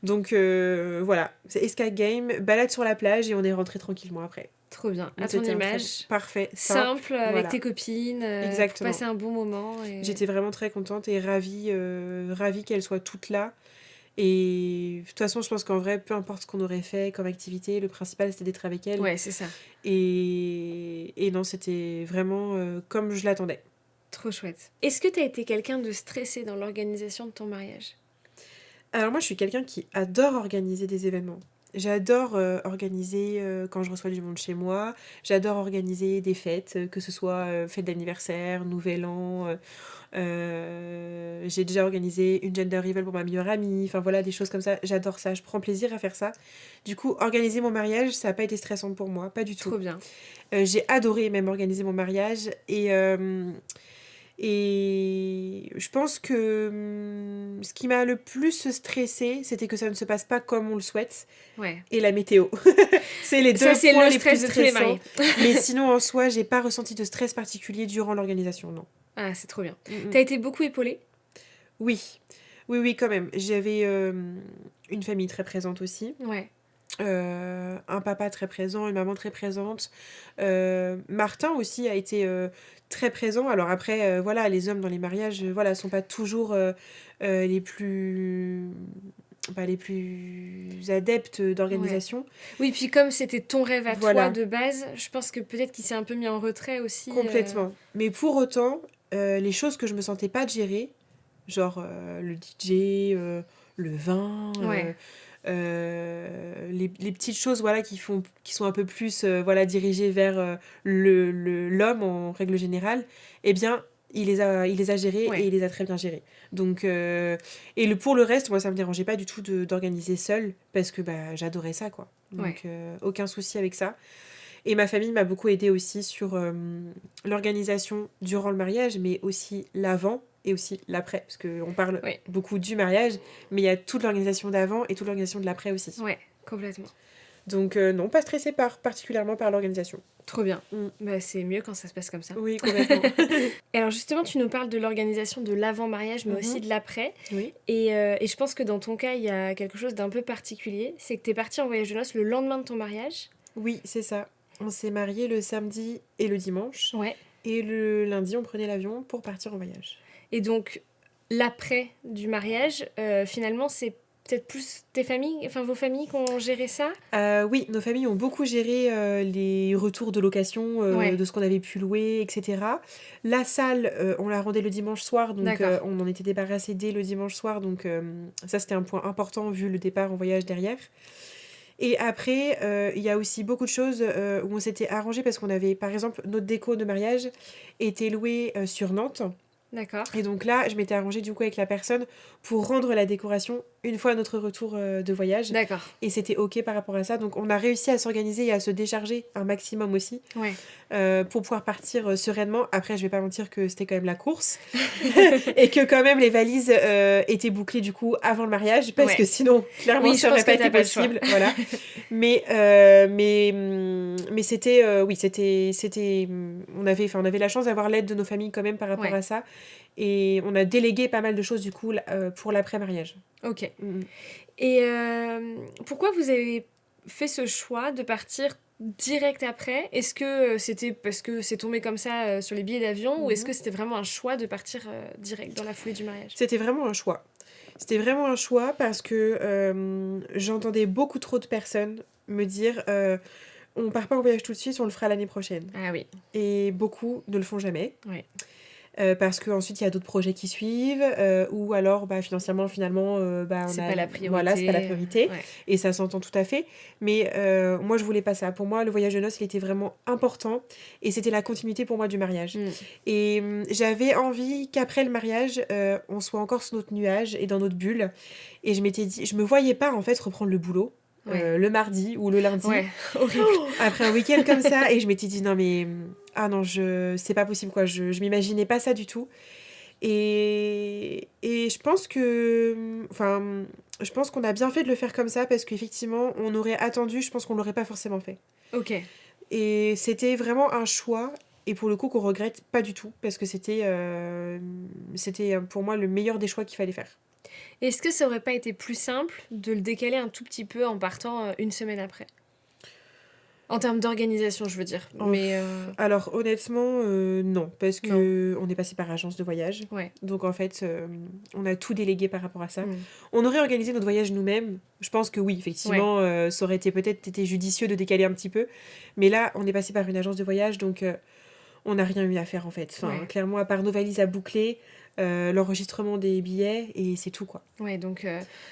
Donc voilà, c'est escape game, balade sur la plage et on est rentré tranquillement après. Trop bien, à ton image. Parfait, simple avec tes copines, exactement. Pour passer un bon moment. Et... J'étais vraiment très contente et ravie qu'elles soient toutes là. Et de toute façon, je pense qu'en vrai, peu importe ce qu'on aurait fait comme activité, le principal c'était d'être avec elles. Ouais, c'est ça. Et non, c'était vraiment comme je l'attendais. Trop chouette. Est-ce que tu as été quelqu'un de stressé dans l'organisation de ton mariage ? Alors moi, je suis quelqu'un qui adore organiser des événements. J'adore organiser quand je reçois du monde chez moi. J'adore organiser des fêtes, que ce soit fête d'anniversaire, nouvel an. J'ai déjà organisé une gender reveal pour ma meilleure amie. Enfin voilà, des choses comme ça. J'adore ça. Je prends plaisir à faire ça. Du coup, organiser mon mariage, ça n'a pas été stressant pour moi. Pas du tout. Trop bien. J'ai adoré même organiser mon mariage. Et je pense que ce qui m'a le plus stressée, c'était que ça ne se passe pas comme on le souhaite. Ouais. Et la météo. C'est les deux points les plus stressants. Mais sinon, en soi, j'ai pas ressenti de stress particulier durant l'organisation, non. Ah, c'est trop bien. T'as été beaucoup épaulée ? Oui, quand même. J'avais une famille très présente aussi. Ouais. Un papa très présent, une maman très présente. Martin aussi a été très présent. Alors après, voilà, les hommes dans les mariages, voilà, sont pas toujours les plus adeptes d'organisation. Ouais. Oui, puis comme c'était ton rêve à toi de base, je pense que peut-être qu'il s'est un peu mis en retrait aussi. Complètement. Mais pour autant, les choses que je me sentais pas de gérer, genre le DJ, le vin, les petites choses voilà, qui sont un peu plus dirigées vers l'homme en règle générale, eh bien, il les a gérés et il les a très bien gérés. Donc, pour le reste, moi, ça me dérangeait pas du tout d'organiser seule parce que j'adorais ça, quoi. Donc, aucun souci avec ça. Et ma famille m'a beaucoup aidée aussi sur l'organisation durant le mariage, mais aussi l'avant et aussi l'après. Parce qu'on parle beaucoup du mariage, mais il y a toute l'organisation d'avant et toute l'organisation de l'après aussi. Ouais, complètement. Donc non, pas stressée particulièrement par l'organisation. Trop bien. C'est mieux quand ça se passe comme ça. Oui, complètement. Et alors justement, tu nous parles de l'organisation de l'avant-mariage, mais aussi de l'après. Oui. Et je pense que dans ton cas, il y a quelque chose d'un peu particulier. C'est que tu es partie en voyage de noces le lendemain de ton mariage. Oui, c'est ça. On s'est mariés le samedi et le dimanche. Ouais. Et le lundi, on prenait l'avion pour partir en voyage. Et donc, l'après du mariage, finalement, c'est peut-être plus vos familles qui ont géré ça ? Oui, nos familles ont beaucoup géré les retours de location, de ce qu'on avait pu louer, etc. La salle, on la rendait le dimanche soir, donc on en était débarrassé dès le dimanche soir, donc ça c'était un point important vu le départ en voyage derrière. Et après, il y a aussi beaucoup de choses où on s'était arrangé parce qu'on avait, par exemple, notre déco de mariage était louée sur Nantes. D'accord. Et donc là, je m'étais arrangée du coup avec la personne pour rendre la décoration une fois notre retour de voyage. D'accord. Et c'était OK par rapport à ça. Donc on a réussi à s'organiser et à se décharger un maximum aussi pour pouvoir partir sereinement. Après, je vais pas mentir que c'était quand même la course et que quand même les valises étaient bouclées du coup avant le mariage parce que sinon, clairement, ça aurait pas été possible. Voilà. mais c'était, on avait la chance d'avoir l'aide de nos familles quand même par rapport à ça. Et on a délégué pas mal de choses du coup pour l'après-mariage. Ok. Et pourquoi vous avez fait ce choix de partir direct après ? Est-ce que c'était parce que c'est tombé comme ça sur les billets d'avion ou est-ce que c'était vraiment un choix de partir direct dans la foulée du mariage ? C'était vraiment un choix. C'était vraiment un choix parce que j'entendais beaucoup trop de personnes me dire on part pas en voyage tout de suite, on le fera l'année prochaine. Ah oui. Et beaucoup ne le font jamais. Oui. Parce qu'ensuite il y a d'autres projets qui suivent ou alors financièrement finalement c'est pas la priorité. Voilà, c'est pas la priorité et ça s'entend tout à fait, mais moi je voulais pas ça. Pour moi le voyage de noces il était vraiment important et c'était la continuité pour moi du mariage et j'avais envie qu'après le mariage on soit encore sur notre nuage et dans notre bulle et je m'étais dit, je me voyais pas en fait reprendre le boulot le mardi ou le lundi horrible. Après un week-end comme ça et je m'étais dit non mais c'est pas possible quoi, je m'imaginais pas ça du tout et je pense qu'on a bien fait de le faire comme ça parce qu'effectivement on aurait attendu, je pense qu'on l'aurait pas forcément fait. Ok. Et c'était vraiment un choix et pour le coup qu'on regrette pas du tout parce que c'était pour moi le meilleur des choix qu'il fallait faire. Est-ce que ça aurait pas été plus simple de le décaler un tout petit peu en partant une semaine après ? En termes d'organisation, je veux dire. Mais alors, honnêtement, non. Parce qu'on est passé par agence de voyage. Ouais. Donc, en fait, on a tout délégué par rapport à ça. On aurait organisé notre voyage nous-mêmes. Je pense que oui, effectivement, ça aurait peut-être été judicieux de décaler un petit peu. Mais là, on est passé par une agence de voyage. Donc, on n'a rien eu à faire, en fait. Enfin, clairement, à part nos valises à boucler, l'enregistrement des billets, et c'est tout, quoi. Ouais, donc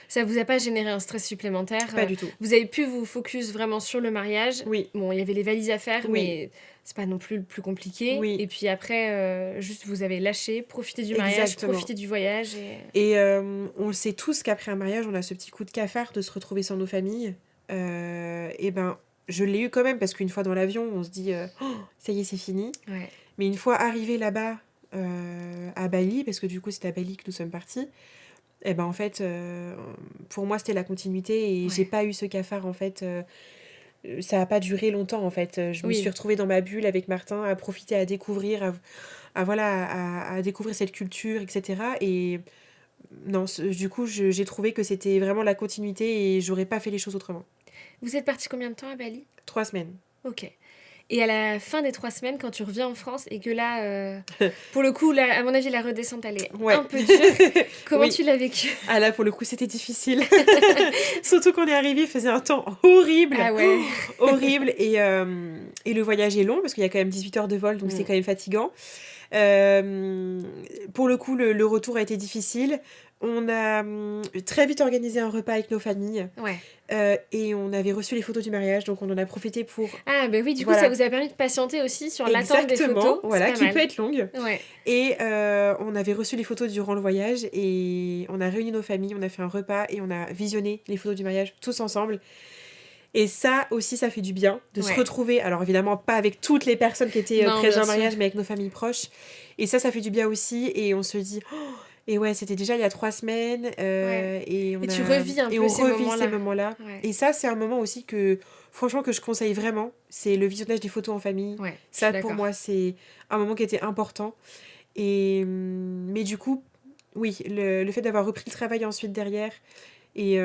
ça vous a pas généré un stress supplémentaire ? Pas du tout. Vous avez pu vous focus vraiment sur le mariage ? Oui. Bon, il y avait les valises à faire, mais c'est pas non plus le plus compliqué. Oui. Et puis après, juste vous avez lâché, profité du mariage, profité du voyage. Et on le sait tous qu'après un mariage, on a ce petit coup de cafard de se retrouver sans nos familles. Et je l'ai eu quand même, parce qu'une fois dans l'avion, on se dit ça y est, c'est fini. Ouais. Mais une fois arrivé là-bas, à Bali, parce que du coup, c'est à Bali que nous sommes partis, Et ben en fait, pour moi, c'était la continuité et j'ai pas eu ce cafard, en fait. Ça a pas duré longtemps, en fait. Je me suis retrouvée dans ma bulle avec Martin, à profiter, à découvrir, à découvrir cette culture, etc. Et non, du coup, j'ai trouvé que c'était vraiment la continuité et j'aurais pas fait les choses autrement. Vous êtes parti combien de temps à Bali ? 3 semaines. Ok. Et à la fin des 3 semaines, quand tu reviens en France et que là, pour le coup, là, à mon avis, la redescente, elle est un peu dure. Comment tu l'as vécu ? Ah là, pour le coup, c'était difficile. Surtout qu'on est arrivé, il faisait un temps horrible. Ah ouais. Horrible. Et le voyage est long, parce qu'il y a quand même 18 heures de vol, donc c'est quand même fatigant. Pour le coup, le retour a été difficile. On a très vite organisé un repas avec nos familles. Ouais. Et on avait reçu les photos du mariage, donc on en a profité pour... Ah bah oui, du coup, ça vous a permis de patienter aussi sur l'attente des photos. Voilà, qui peut être longue. Ouais. Et on avait reçu les photos durant le voyage et on a réuni nos familles, on a fait un repas et on a visionné les photos du mariage tous ensemble. Et ça aussi, ça fait du bien de se retrouver. Alors évidemment, pas avec toutes les personnes qui étaient présentes au mariage, mais avec nos familles proches. Et ça fait du bien aussi. Et on se dit... Oh, et ouais, c'était déjà il y a 3 semaines. Et tu revis un peu ces moments-là. Ouais. Et ça, c'est un moment aussi que, franchement, que je conseille vraiment. C'est le visionnage des photos en famille. Ouais, ça, pour moi, c'est un moment qui était important. Mais du coup, oui, le fait d'avoir repris le travail ensuite derrière et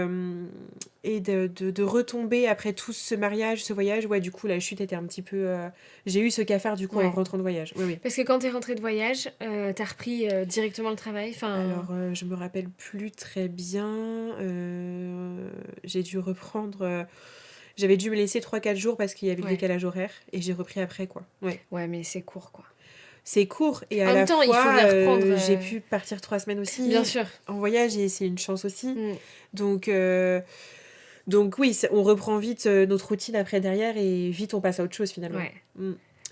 de retomber après tout ce mariage, ce voyage, ouais, du coup, la chute était un petit peu... J'ai eu ce cafard, du coup, en rentrant de voyage. Oui. Parce que quand t'es rentrée de voyage, t'as repris directement le travail. Alors, je me rappelle plus très bien. J'ai dû reprendre... j'avais dû me laisser 3-4 jours parce qu'il y avait le décalage horaire. Et j'ai repris après, quoi. Ouais, mais c'est court, quoi. C'est court et à la fois, il faut les reprendre, j'ai pu partir 3 semaines aussi. Bien sûr. En voyage et c'est une chance aussi. Donc oui, on reprend vite notre routine après derrière et vite on passe à autre chose finalement. Ouais.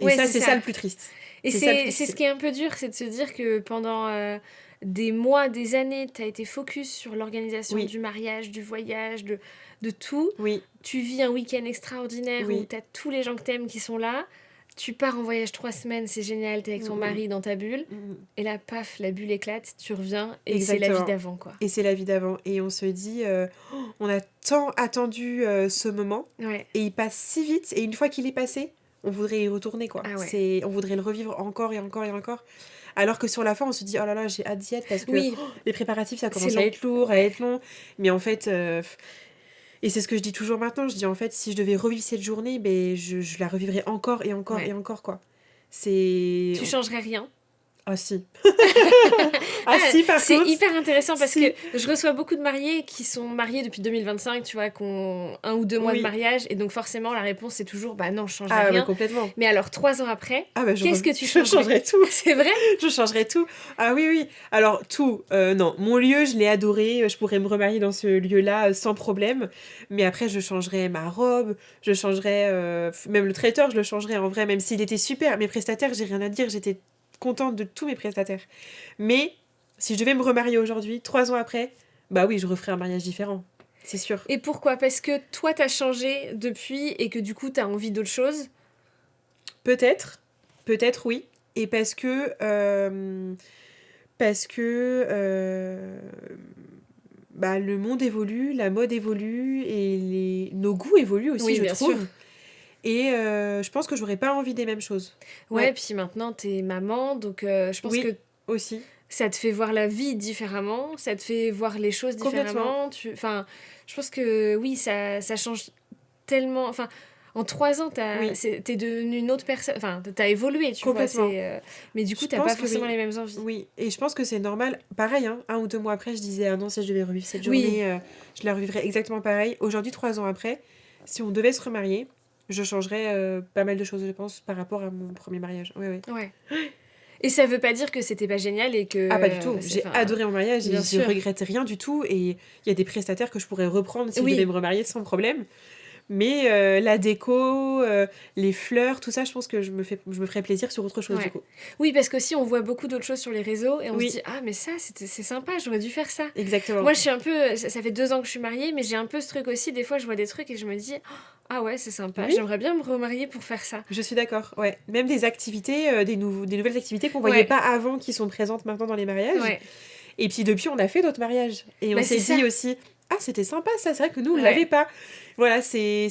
Et ça, c'est ça le plus triste. Et c'est ce qui est un peu dur, c'est de se dire que pendant des mois, des années, t'as été focus sur l'organisation du mariage, du voyage, de tout. Oui. Tu vis un week-end extraordinaire où t'as tous les gens que t'aimes qui sont là. Tu pars en voyage 3 semaines, c'est génial, t'es avec ton mari dans ta bulle. Et là, paf, la bulle éclate, tu reviens et c'est la vie d'avant, quoi. Et c'est la vie d'avant. Et on se dit, on a tant attendu ce moment. Ouais. Et il passe si vite. Et une fois qu'il est passé, on voudrait y retourner, quoi. Ah ouais. On voudrait le revivre encore et encore et encore. Alors que sur la fin, on se dit, oh là là, j'ai hâte d'y être parce que les préparatifs, ça commence à être lourd, à être long. Mais en fait... Et c'est ce que je dis toujours maintenant, je dis en fait, si je devais revivre cette journée, ben, je la revivrais encore et encore et encore, quoi. Tu changerais rien ? Ah si. Si, par contre. C'est hyper intéressant parce que je reçois beaucoup de mariés qui sont mariés depuis 2025, tu vois, qui ont 1 ou 2 mois de mariage. Et donc forcément, la réponse, c'est toujours, bah non, je changerais rien. Complètement. Mais alors, 3 ans après, qu'est-ce que tu changerais ? Je changerais tout. C'est vrai ? Je changerais tout. Ah oui. Alors, tout. Non, mon lieu, je l'ai adoré. Je pourrais me remarier dans ce lieu-là sans problème. Mais après, je changerais ma robe. Je changerais... même le traiteur, je le changerais en vrai, même s'il était super. Mes prestataires, j'ai rien à dire. J'étais contente de tous mes prestataires. Mais si je devais me remarier aujourd'hui, 3 ans après, bah oui, je referais un mariage différent. C'est sûr. Et pourquoi ? Parce que toi, t'as changé depuis et que du coup, t'as envie d'autre chose ? Peut-être, oui. Et parce que le monde évolue, la mode évolue et nos goûts évoluent aussi, je trouve. Sûr. Et je pense que j'aurais pas envie des mêmes choses. Ouais, puis maintenant, t'es maman, donc je pense que... aussi. Ça te fait voir la vie différemment, ça te fait voir les choses différemment. Enfin, je pense que oui, ça change tellement... Enfin, en 3 ans, t'es devenue une autre personne. Enfin, t'as évolué, tu vois. Mais du coup, t'as pas forcément les mêmes envies. Oui, et je pense que c'est normal. Pareil, 1 ou 2 mois après, je disais, ah non, si je devais revivre cette journée, je la revivrais exactement pareil. Aujourd'hui, 3 ans après, si on devait se remarier, je changerais pas mal de choses, je pense, par rapport à mon premier mariage. Ouais. Et ça veut pas dire que c'était pas génial et que... Ah, pas du tout. J'ai adoré mon mariage et je regrette rien du tout. Et il y a des prestataires que je pourrais reprendre si je devais me remarier sans problème. Mais la déco, les fleurs, tout ça, je pense que je me ferais plaisir sur autre chose, du coup. Oui, parce qu'aussi, on voit beaucoup d'autres choses sur les réseaux et on se dit, ah, mais ça, c'est sympa, j'aurais dû faire ça. Exactement. Moi, je suis un peu... Ça fait 2 ans que je suis mariée, mais j'ai un peu ce truc aussi. Des fois, je vois des trucs et je me dis... Ah ouais, c'est sympa. J'aimerais bien me remarier pour faire ça. Je suis d'accord, ouais. Même des activités, des nouvelles activités qu'on voyait pas avant, qui sont présentes maintenant dans les mariages. Ouais. Et puis depuis, on a fait d'autres mariages. Et on s'est dit aussi, ah, c'était sympa ça, c'est vrai que nous, on l'avait pas. Voilà, c'est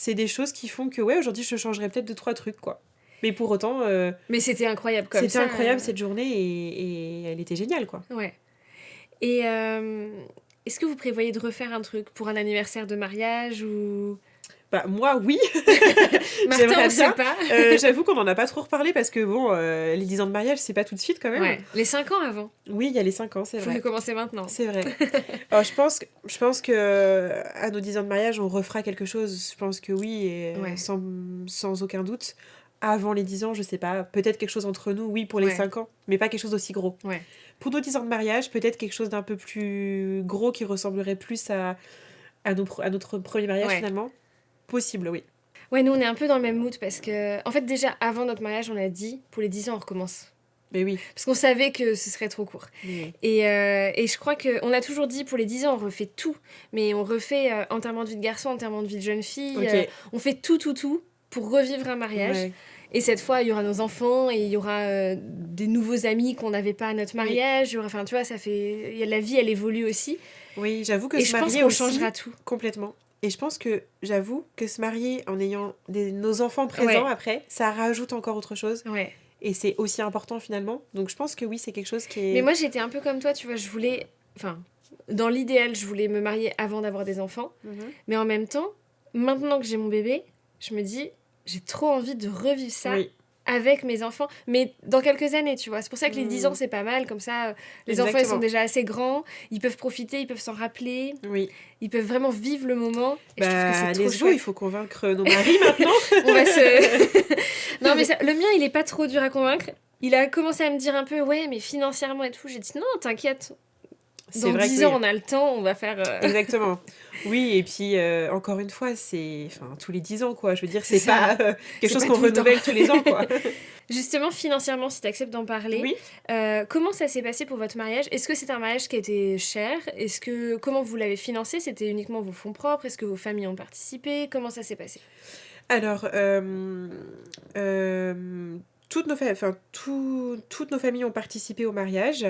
des choses qui font que, ouais, aujourd'hui, je changerais peut-être 2-3 trucs, quoi. Mais pour autant... Mais c'était incroyable comme ça. C'était incroyable cette journée et elle était géniale, quoi. Ouais. Et est-ce que vous prévoyez de refaire un truc pour un anniversaire de mariage ou... Bah, moi, oui. Martin, on sait pas. J'avoue qu'on en a pas trop reparlé parce que, bon, les 10 ans de mariage, c'est pas tout de suite, quand même. Ouais. Les 5 ans avant. Oui, il y a les 5 ans, c'est vrai. Faut commencer maintenant. C'est vrai. Alors, je pense que à nos 10 ans de mariage, on refera quelque chose. Je pense que oui, et sans aucun doute. Avant les 10 ans, je sais pas. Peut-être quelque chose entre nous, oui, pour les 5 ans. Mais pas quelque chose d'aussi gros. Ouais. Pour nos 10 ans de mariage, peut-être quelque chose d'un peu plus gros qui ressemblerait plus à notre premier mariage, finalement. Possible, oui. Ouais, nous, on est un peu dans le même mood parce que... En fait, déjà, avant notre mariage, on a dit, pour les 10 ans, on recommence. Mais oui. Parce qu'on savait que ce serait trop court. Oui. Et je crois qu'on a toujours dit, pour les 10 ans, on refait tout. Mais on refait enterrement de vie de garçon, enterrement de vie de jeune fille. Okay. On fait tout pour revivre un mariage. Ouais. Et cette fois, il y aura nos enfants et il y aura des nouveaux amis qu'on n'avait pas à notre mariage. Oui. Enfin, tu vois, ça fait... La vie, elle évolue aussi. Oui, j'avoue que et se marier aussi... Et je pense qu'on changera tout. Complètement. Et je pense que, j'avoue, que se marier en ayant nos enfants présents après, ça rajoute encore autre chose. Ouais. Et c'est aussi important, finalement. Donc, je pense que oui, c'est quelque chose qui est... Mais moi, j'étais un peu comme toi, tu vois, je voulais... Enfin, dans l'idéal, je voulais me marier avant d'avoir des enfants. Mais en même temps, maintenant que j'ai mon bébé, je me dis... J'ai trop envie de revivre ça avec mes enfants. Mais dans quelques années, tu vois. C'est pour ça que les 10 ans, c'est pas mal. Comme ça, les enfants, ils sont déjà assez grands. Ils peuvent profiter, ils peuvent s'en rappeler. Oui. Ils peuvent vraiment vivre le moment. Et je trouve que c'est trop chouette. Il faut convaincre nos maris maintenant. On va se... Non, mais le mien, il est pas trop dur à convaincre. Il a commencé à me dire un peu, ouais, mais financièrement et tout. J'ai dit, non, t'inquiète. Dans 10 ans, on a le temps, on va faire... Exactement. Oui, et puis, encore une fois, c'est tous les 10 ans, quoi. Je veux dire, c'est pas quelque chose qu'on renouvelle tous les ans, quoi. Justement, financièrement, si tu acceptes d'en parler, comment ça s'est passé pour votre mariage ? Est-ce que c'est un mariage qui a été cher ? Comment vous l'avez financé ? C'était uniquement vos fonds propres ? Est-ce que vos familles ont participé ? Comment ça s'est passé ? Alors, toutes nos familles ont participé au mariage.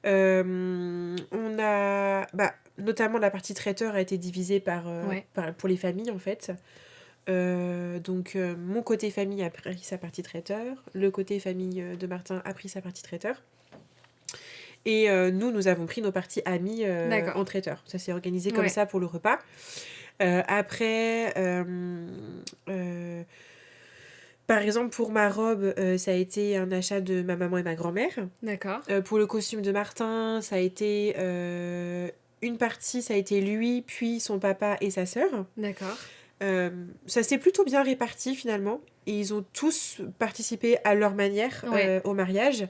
On a... notamment, la partie traiteur a été divisée pour les familles, en fait. Donc, mon côté famille a pris sa partie traiteur. Le côté famille de Martin a pris sa partie traiteur. Et nous avons pris nos parties amies en traiteur. Ça s'est organisé comme ça pour le repas. Après... par exemple, pour ma robe, ça a été un achat de ma maman et ma grand-mère. D'accord. Pour le costume de Martin, ça a été... une partie, ça a été lui, puis son papa et sa sœur. D'accord. Ça s'est plutôt bien réparti, finalement. Et ils ont tous participé à leur manière au mariage.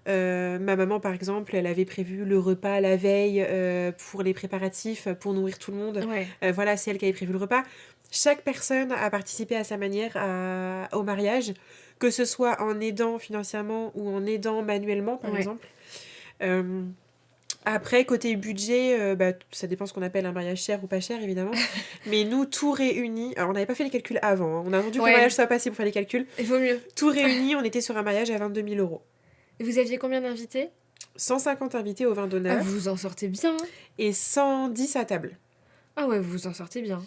Ma maman, par exemple, elle avait prévu le repas la veille pour les préparatifs, pour nourrir tout le monde. Voilà, c'est elle qui avait prévu le repas. Chaque personne a participé à sa manière au mariage, que ce soit en aidant financièrement ou en aidant manuellement, par exemple. Après, côté budget, ça dépend ce qu'on appelle un mariage cher ou pas cher, évidemment. Mais nous, tout réuni... Alors, on n'avait pas fait les calculs avant. Hein. On a attendu que le mariage soit passé pour faire les calculs. Il vaut mieux. Tout réuni, on était sur un mariage à 22 000 €. Et vous aviez combien d'invités ? 150 invités au vin d'honneur. Ah, vous vous en sortez bien. Et 110 à table. Ah ouais, vous vous en sortez bien.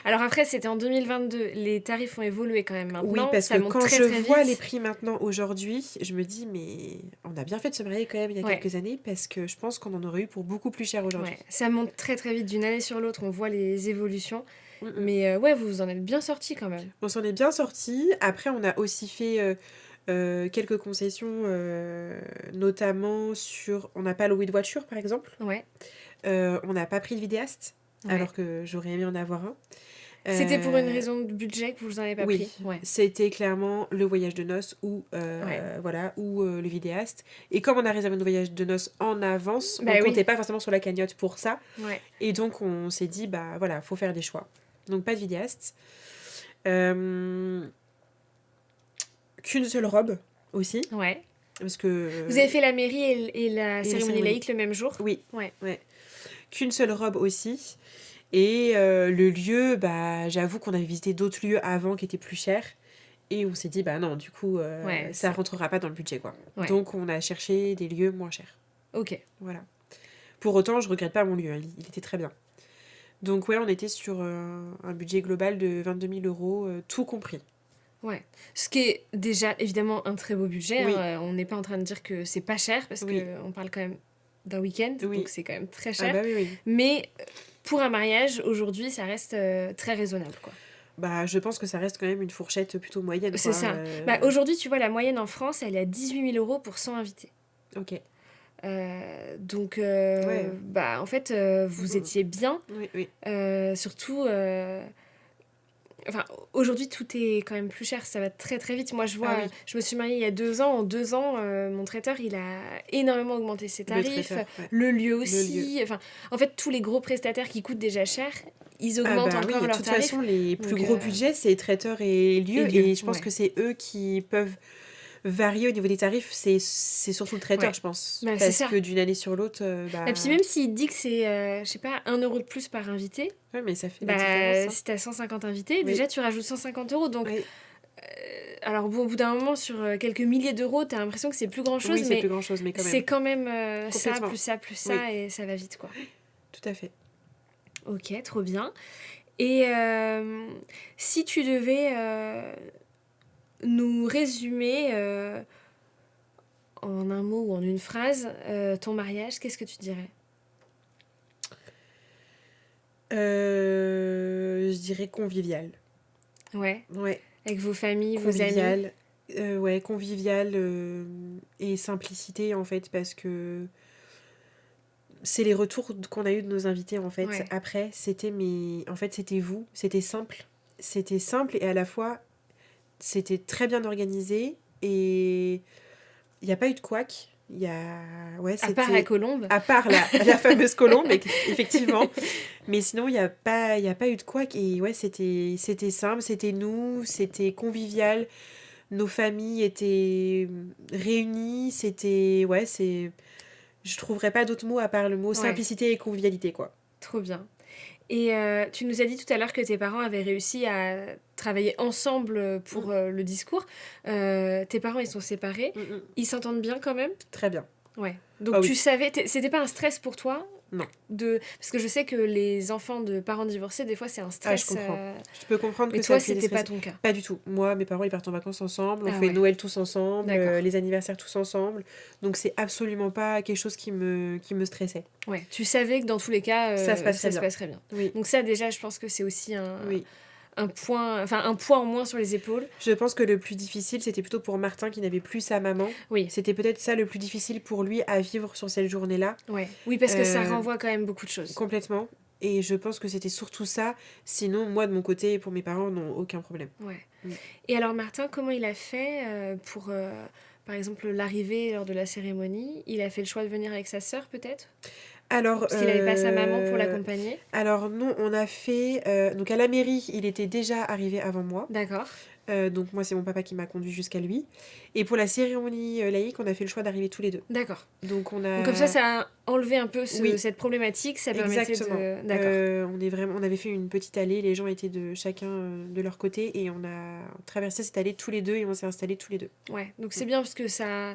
Alors après, c'était en 2022. Les tarifs ont évolué quand même maintenant. Oui, parce que quand je vois les prix maintenant, aujourd'hui, je me dis, mais on a bien fait de se marier quand même il y a quelques années, parce que je pense qu'on en aurait eu pour beaucoup plus cher aujourd'hui. Ouais. Ça monte très très vite d'une année sur l'autre, on voit les évolutions. Mais vous vous en êtes bien sortis quand même. On s'en est bien sortis. Après, on a aussi fait... quelques concessions, notamment sur... On n'a pas loué de voiture, par exemple. On n'a pas pris de vidéaste, alors que j'aurais aimé en avoir un. C'était pour une raison de budget que vous n'en avez pas pris. C'était clairement le voyage de noces ou le vidéaste. Et comme on a réservé nos voyages de noces en avance, on ne comptait pas forcément sur la cagnotte pour ça. Et donc, on s'est dit, faut faire des choix. Donc, pas de vidéaste. Qu'une seule robe aussi. Parce que... Vous avez fait la mairie et la cérémonie laïque le même jour ? Oui. Qu'une seule robe aussi. Et le lieu, j'avoue qu'on avait visité d'autres lieux avant qui étaient plus chers. Et on s'est dit, non, du coup, ça rentrera pas dans le budget, quoi. Donc, on a cherché des lieux moins chers. Ok. Voilà. Pour autant, je regrette pas mon lieu, hein, il était très bien. Donc ouais, on était sur un budget global de 22 000 euros, tout compris. Ouais. Ce qui est déjà évidemment un très beau budget. Oui. Hein. On n'est pas en train de dire que c'est pas cher parce qu'on parle quand même d'un week-end, donc c'est quand même très cher. Ah bah oui. Mais pour un mariage, aujourd'hui, ça reste très raisonnable, quoi. Bah, je pense que ça reste quand même une fourchette plutôt moyenne. C'est ça. Bah, aujourd'hui, tu vois, la moyenne en France, elle est à 18 000 euros pour 100 invités. Ok. Donc, bah, en fait, vous étiez bien. Oui. Surtout, enfin, aujourd'hui, tout est quand même plus cher. Ça va très très vite. Moi, je vois, je me suis mariée il y a 2 ans. En 2 ans, mon traiteur, il a énormément augmenté ses tarifs. Le lieu aussi. Enfin, en fait, tous les gros prestataires qui coûtent déjà cher, ils augmentent encore leurs tarifs. De toute façon, les plus gros budgets, c'est traiteurs et lieux. Et je pense que c'est eux qui peuvent varier au niveau des tarifs. C'est surtout le traiteur, je pense. Bah, parce que d'une année sur l'autre... Et puis même s'il dit que c'est, je sais pas, 1 euro de plus par invité... Oui, mais ça fait la différence. Si t'as 150 invités, déjà tu rajoutes 150 euros. Donc, alors bon, au bout d'un moment, sur quelques milliers d'euros, t'as l'impression que c'est plus grand-chose. Oui, c'est plus grand-chose, mais quand même. C'est quand même ça, plus ça, plus ça, et ça va vite, quoi. Tout à fait. Ok, trop bien. Et si tu devais nous résumer en un mot ou en une phrase ton mariage, qu'est-ce que tu dirais ? Je dirais convivial. Ouais. Ouais. Avec vos familles, vos amis. Ouais, convivial et simplicité, en fait, parce que c'est les retours qu'on a eu de nos invités, en fait. Après, c'était vous, c'était simple. C'était simple et à la fois, c'était très bien organisé et il n'y a pas eu de couac. À part la colombe. À part la fameuse colombe, effectivement. Mais sinon, il n'y a pas eu de couac. Et ouais, c'était simple, c'était nous, c'était convivial. Nos familles étaient réunies. C'était... Ouais, c'est... Je trouverais pas d'autres mots à part le mot simplicité et convivialité, quoi. Trop bien. Et tu nous as dit tout à l'heure que tes parents avaient réussi à travailler ensemble pour le discours. Tes parents, ils sont séparés. Ils s'entendent bien quand même ? Très bien. Ouais. Donc tu savais... C'était pas un stress pour toi ? Non. Parce que je sais que les enfants de parents divorcés, des fois, c'est un stress. Je comprends. Je peux comprendre que ça. Mais toi, c'était pas ton cas. Pas du tout. Moi, mes parents, ils partent en vacances ensemble. On fait Noël tous ensemble. Les anniversaires tous ensemble. Donc, c'est absolument pas quelque chose qui me stressait. Ouais. Tu savais que dans tous les cas, ça se passerait bien. Oui. Donc ça, déjà, je pense que c'est aussi un poids en moins sur les épaules. Je pense que le plus difficile, c'était plutôt pour Martin qui n'avait plus sa maman. Oui. C'était peut-être ça le plus difficile pour lui à vivre sur cette journée-là. Ouais. Oui, parce que ça renvoie quand même beaucoup de choses. Complètement. Et je pense que c'était surtout ça. Sinon, moi, de mon côté, et pour mes parents, non, aucun problème. Ouais. Et alors, Martin, comment il a fait pour, par exemple, l'arrivée lors de la cérémonie ? Il a fait le choix de venir avec sa sœur, peut-être ? Alors, parce qu'il n'avait pas sa maman pour l'accompagner. Alors non, on a fait... donc à la mairie, il était déjà arrivé avant moi. D'accord. Donc moi, c'est mon papa qui m'a conduit jusqu'à lui. Et pour la cérémonie laïque, on a fait le choix d'arriver tous les deux. D'accord. Donc on comme ça a enlevé un peu cette problématique. Ça permettait de... D'accord. On avait fait une petite allée, les gens étaient chacun de leur côté et on a traversé cette allée tous les deux et on s'est installés tous les deux. Ouais, donc c'est bien parce que ça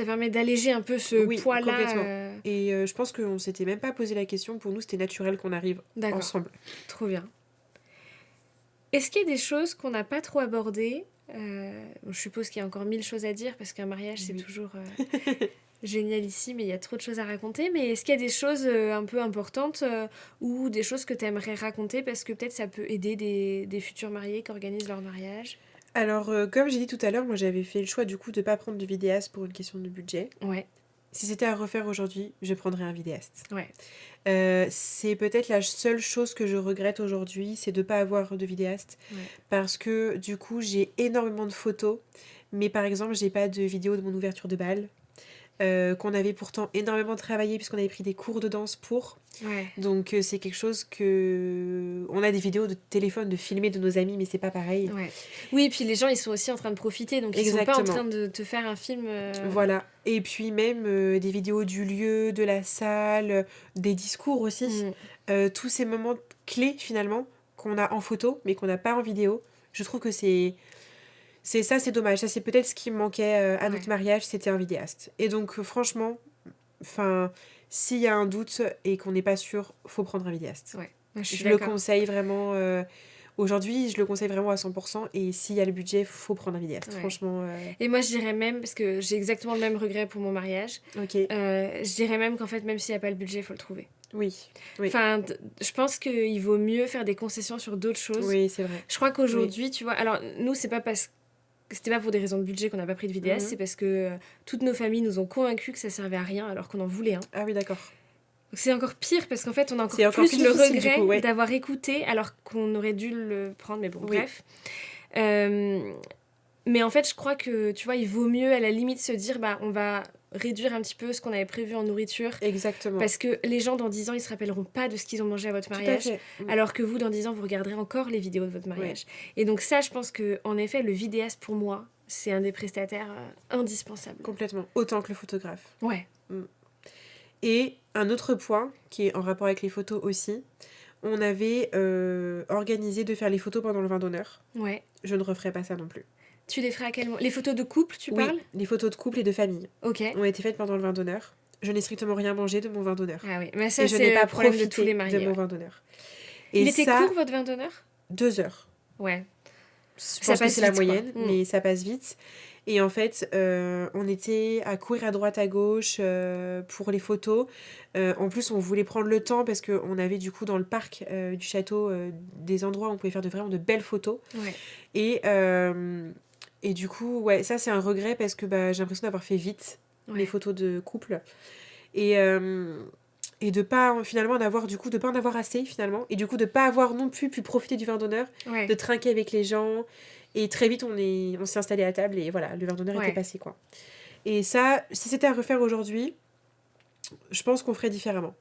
permet d'alléger un peu ce poids-là. Complètement. Et je pense qu'on ne s'était même pas posé la question. Pour nous, c'était naturel qu'on arrive ensemble. Trop bien. Est-ce qu'il y a des choses qu'on n'a pas trop abordées ? Je suppose qu'il y a encore 1000 choses à dire, parce qu'un mariage, c'est toujours génial ici, mais il y a trop de choses à raconter. Mais est-ce qu'il y a des choses un peu importantes ou des choses que tu aimerais raconter, parce que peut-être ça peut aider des futurs mariés qui organisent leur mariage ? Alors, comme j'ai dit tout à l'heure, moi j'avais fait le choix du coup de ne pas prendre de vidéaste pour une question de budget. Ouais. Si c'était à refaire aujourd'hui, je prendrais un vidéaste. Ouais. C'est peut-être la seule chose que je regrette aujourd'hui, c'est de ne pas avoir de vidéaste. Ouais. Parce que du coup, j'ai énormément de photos, mais par exemple, j'ai pas de vidéo de mon ouverture de bal. Qu'on avait pourtant énormément travaillé puisqu'on avait pris des cours de danse pour. Ouais. Donc c'est quelque chose que... On a des vidéos de téléphone, de filmer de nos amis, mais c'est pas pareil. Ouais. Oui, et puis les gens, ils sont aussi en train de profiter, donc ils sont pas en train de te faire un film... Voilà. Et puis même des vidéos du lieu, de la salle, des discours aussi. Tous ces moments clés, finalement, qu'on a en photo, mais qu'on n'a pas en vidéo. Je trouve que c'est dommage. Ça, c'est peut-être ce qui me manquait à notre mariage, c'était un vidéaste. Et donc, franchement, enfin, s'il y a un doute et qu'on n'est pas sûr, faut prendre un vidéaste. Ouais, je le conseille vraiment... Aujourd'hui, je le conseille vraiment à 100%. Et s'il y a le budget, faut prendre un vidéaste. Franchement. Et moi, je dirais même, parce que j'ai exactement le même regret pour mon mariage, je dirais même qu'en fait, même s'il n'y a pas le budget, il faut le trouver. Oui. Enfin, je pense qu'il vaut mieux faire des concessions sur d'autres choses. Oui, c'est vrai. Je crois qu'aujourd'hui, tu vois... Alors, nous, c'était pas pour des raisons de budget qu'on n'a pas pris de vidéaste, c'est parce que toutes nos familles nous ont convaincus que ça servait à rien alors qu'on en voulait un. Ah oui, d'accord. C'est encore pire parce qu'en fait, on a encore plus le regret d'avoir écouté alors qu'on aurait dû le prendre, mais bon, bref. Mais en fait, je crois que, tu vois, il vaut mieux à la limite se dire, on va réduire un petit peu ce qu'on avait prévu en nourriture. Exactement. Parce que les gens, dans 10 ans, ils se rappelleront pas de ce qu'ils ont mangé à votre mariage. Alors que vous, dans 10 ans, vous regarderez encore les vidéos de votre mariage. Et donc ça, je pense que en effet, le vidéaste, pour moi, c'est un des prestataires indispensables. Complètement. Autant que le photographe. Ouais. Et un autre point qui est en rapport avec les photos aussi, on avait organisé de faire les photos pendant le vin d'honneur. Ouais. Je ne referai pas ça non plus. Tu les ferais à quel moment ? Les photos de couple, tu parles ? Les photos de couple et de famille. Ok. Ont été faites pendant le vin d'honneur. Je n'ai strictement rien mangé de mon vin d'honneur. Ah oui, mais ça, c'est le problème de tous les mariés. De mon vin d'honneur. Et il était court, votre vin d'honneur ? 2 heures. Ouais. Je pense que c'est la moyenne, mais ça passe vite. Et en fait, on était à courir à droite à gauche pour les photos. En plus, on voulait prendre le temps parce qu'on avait du coup dans le parc du château des endroits où on pouvait faire vraiment de belles photos. Ouais. Et du coup, ça c'est un regret parce que j'ai l'impression d'avoir fait vite les photos de couple. Et de pas finalement de pas en avoir assez finalement. Et du coup, de pas avoir non plus pu profiter du vin d'honneur, de trinquer avec les gens. Et très vite, on s'est installé à table et voilà, le vin d'honneur était passé, quoi. Et ça, si c'était à refaire aujourd'hui, je pense qu'on ferait différemment.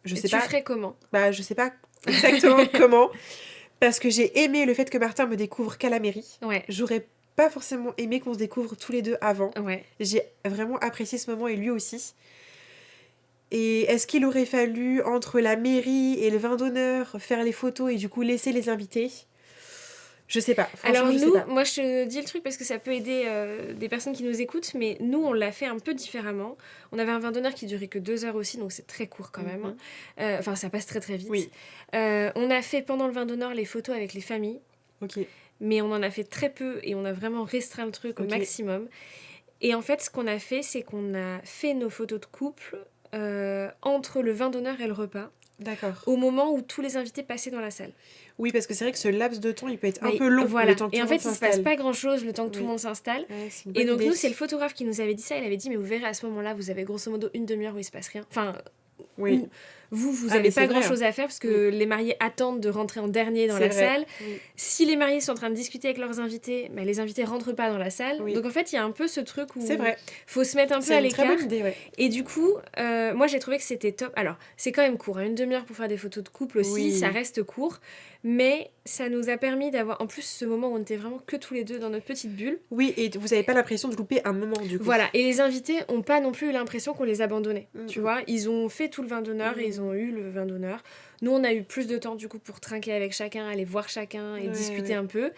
Tu ferais comment ? Je sais pas exactement comment, parce que j'ai aimé le fait que Martin me découvre qu'à la mairie. J'aurais pas forcément aimé qu'on se découvre tous les deux avant. J'ai vraiment apprécié ce moment et lui aussi. Et est-ce qu'il aurait fallu, entre la mairie et le vin d'honneur, faire les photos et du coup laisser les invités ? Je sais pas. Alors moi je te dis le truc parce que ça peut aider des personnes qui nous écoutent, mais nous on l'a fait un peu différemment. On avait un vin d'honneur qui durait que 2 heures aussi, donc c'est très court quand même. Enfin ça passe très très vite. On a fait pendant le vin d'honneur les photos avec les familles, mais on en a fait très peu et on a vraiment restreint le truc au maximum. Et en fait ce qu'on a fait, c'est qu'on a fait nos photos de couple entre le vin d'honneur et le repas. D'accord. Au moment où tous les invités passaient dans la salle. Oui, parce que c'est vrai que ce laps de temps, il peut être un peu long. Le temps que et en fait, il ne se passe pas grand-chose le temps que tout le monde s'installe. Et donc, nous, c'est le photographe qui nous avait dit ça. Il avait dit, mais vous verrez, à ce moment-là, vous avez grosso modo 1 demi-heure où il ne se passe rien. Enfin, vous n'avez pas grand-chose à faire parce que les mariés attendent de rentrer en dernier dans la salle. Si les mariés sont en train de discuter avec leurs invités, les invités ne rentrent pas dans la salle. Donc, en fait, il y a un peu ce truc où il faut se mettre un peu à l'écart. C'est une très bonne idée, Et du coup, moi, j'ai trouvé que c'était top. Alors, c'est quand même court. 1 demi-heure pour faire des photos de couple aussi, ça reste court. Mais ça nous a permis d'avoir, en plus, ce moment où on était vraiment que tous les deux dans notre petite bulle. Oui, et vous n'avez pas l'impression de louper un moment, du coup. Voilà, et les invités n'ont pas non plus eu l'impression qu'on les abandonnait, tu vois. Ils ont fait tout le vin d'honneur et ils ont eu le vin d'honneur. Nous, on a eu plus de temps, du coup, pour trinquer avec chacun, aller voir chacun et discuter un peu.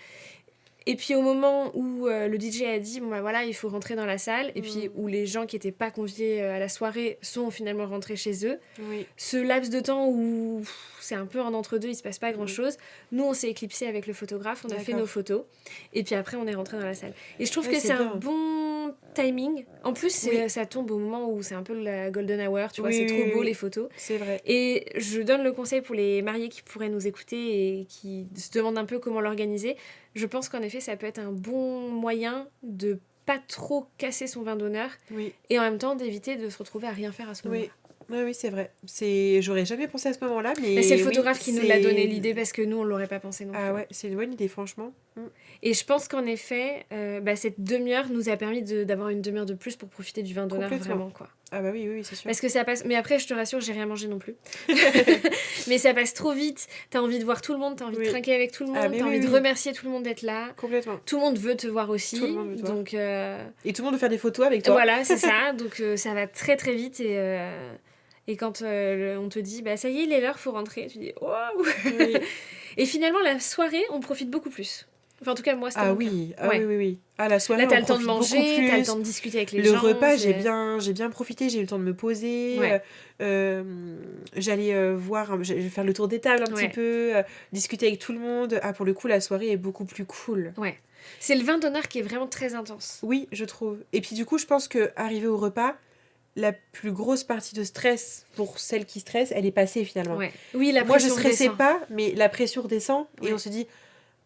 Et puis au moment où le DJ a dit bon voilà il faut rentrer dans la salle et puis où les gens qui n'étaient pas conviés à la soirée sont finalement rentrés chez eux, ce laps de temps où c'est un peu en entre-deux, il se passe pas grand-chose, nous on s'est éclipsé avec le photographe, on a fait nos photos et puis après on est rentré dans la salle. Et je trouve que c'est un bon timing. En plus ça tombe au moment où c'est un peu la golden hour, tu vois, c'est trop beau les photos. C'est vrai. Et je donne le conseil pour les mariés qui pourraient nous écouter et qui se demandent un peu comment l'organiser. Je pense qu'en effet, ça peut être un bon moyen de pas trop casser son vin d'honneur et en même temps d'éviter de se retrouver à rien faire à ce moment-là. Oui, c'est vrai. J'aurais jamais pensé à ce moment-là, mais c'est le photographe qui nous l'a donné l'idée parce que nous, on l'aurait pas pensé non plus. Ah ouais, c'est une bonne idée, franchement. Et je pense qu'en effet, cette demi-heure nous a permis d'avoir 1 demi-heure de plus pour profiter du vin d'honneur vraiment, quoi. Ah bah oui, c'est sûr. Parce que ça passe... Mais après, je te rassure, j'ai rien mangé non plus. Mais ça passe trop vite. T'as envie de voir tout le monde, t'as envie de trinquer avec tout le monde, t'as envie de remercier tout le monde d'être là. Complètement. Tout le monde veut te voir aussi. Tout le monde veut te voir. Donc, et tout le monde veut faire des photos avec toi. Voilà, c'est ça. Donc ça va très très vite et quand on te dit ça y est, il est l'heure, faut rentrer, tu dis waouh. Et finalement, la soirée, on profite beaucoup plus. Enfin, en tout cas, moi, c'était mon cas. Oui. À la soirée, là, t'as le temps de manger, t'as le temps de discuter avec les gens. Le repas, j'ai bien profité, j'ai eu le temps de me poser. J'allais j'allais faire le tour des tables un petit peu, discuter avec tout le monde. Pour le coup, la soirée est beaucoup plus cool. Ouais. C'est le vin d'honneur qui est vraiment très intense. Oui, je trouve. Et puis du coup, je pense qu'arriver au repas, la plus grosse partie de stress pour celles qui stressent, elle est passée finalement. Ouais. Oui, la pression Moi, je stressais pas, mais la pression redescend et on se dit...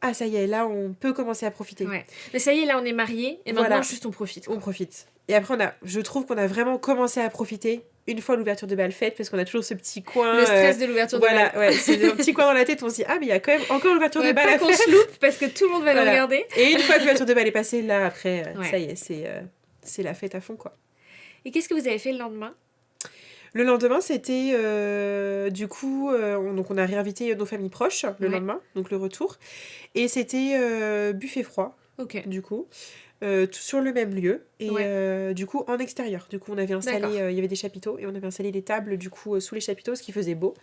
Ah, ça y est, là, on peut commencer à profiter. Ouais. Mais ça y est, là, on est mariés et maintenant, juste, on profite. On profite. Et après, je trouve qu'on a vraiment commencé à profiter une fois l'ouverture de bal faite, parce qu'on a toujours ce petit coin... Le stress de l'ouverture de bal. Voilà, c'est un petit coin dans la tête, on se dit, mais il y a quand même encore l'ouverture de bal à faire. Qu'on se loupe, parce que tout le monde va nous regarder. Et une fois que l'ouverture de bal est passée, là, après, ça y est, c'est la fête à fond, quoi. Et qu'est-ce que vous avez fait le lendemain ? Le lendemain, c'était du coup, on a réinvité nos familles proches le lendemain, donc le retour. Et c'était buffet froid, du coup, sur le même lieu. Et du coup, en extérieur. Du coup, on avait installé, il y avait des chapiteaux, et on avait installé les tables du coup sous les chapiteaux, ce qui faisait beau.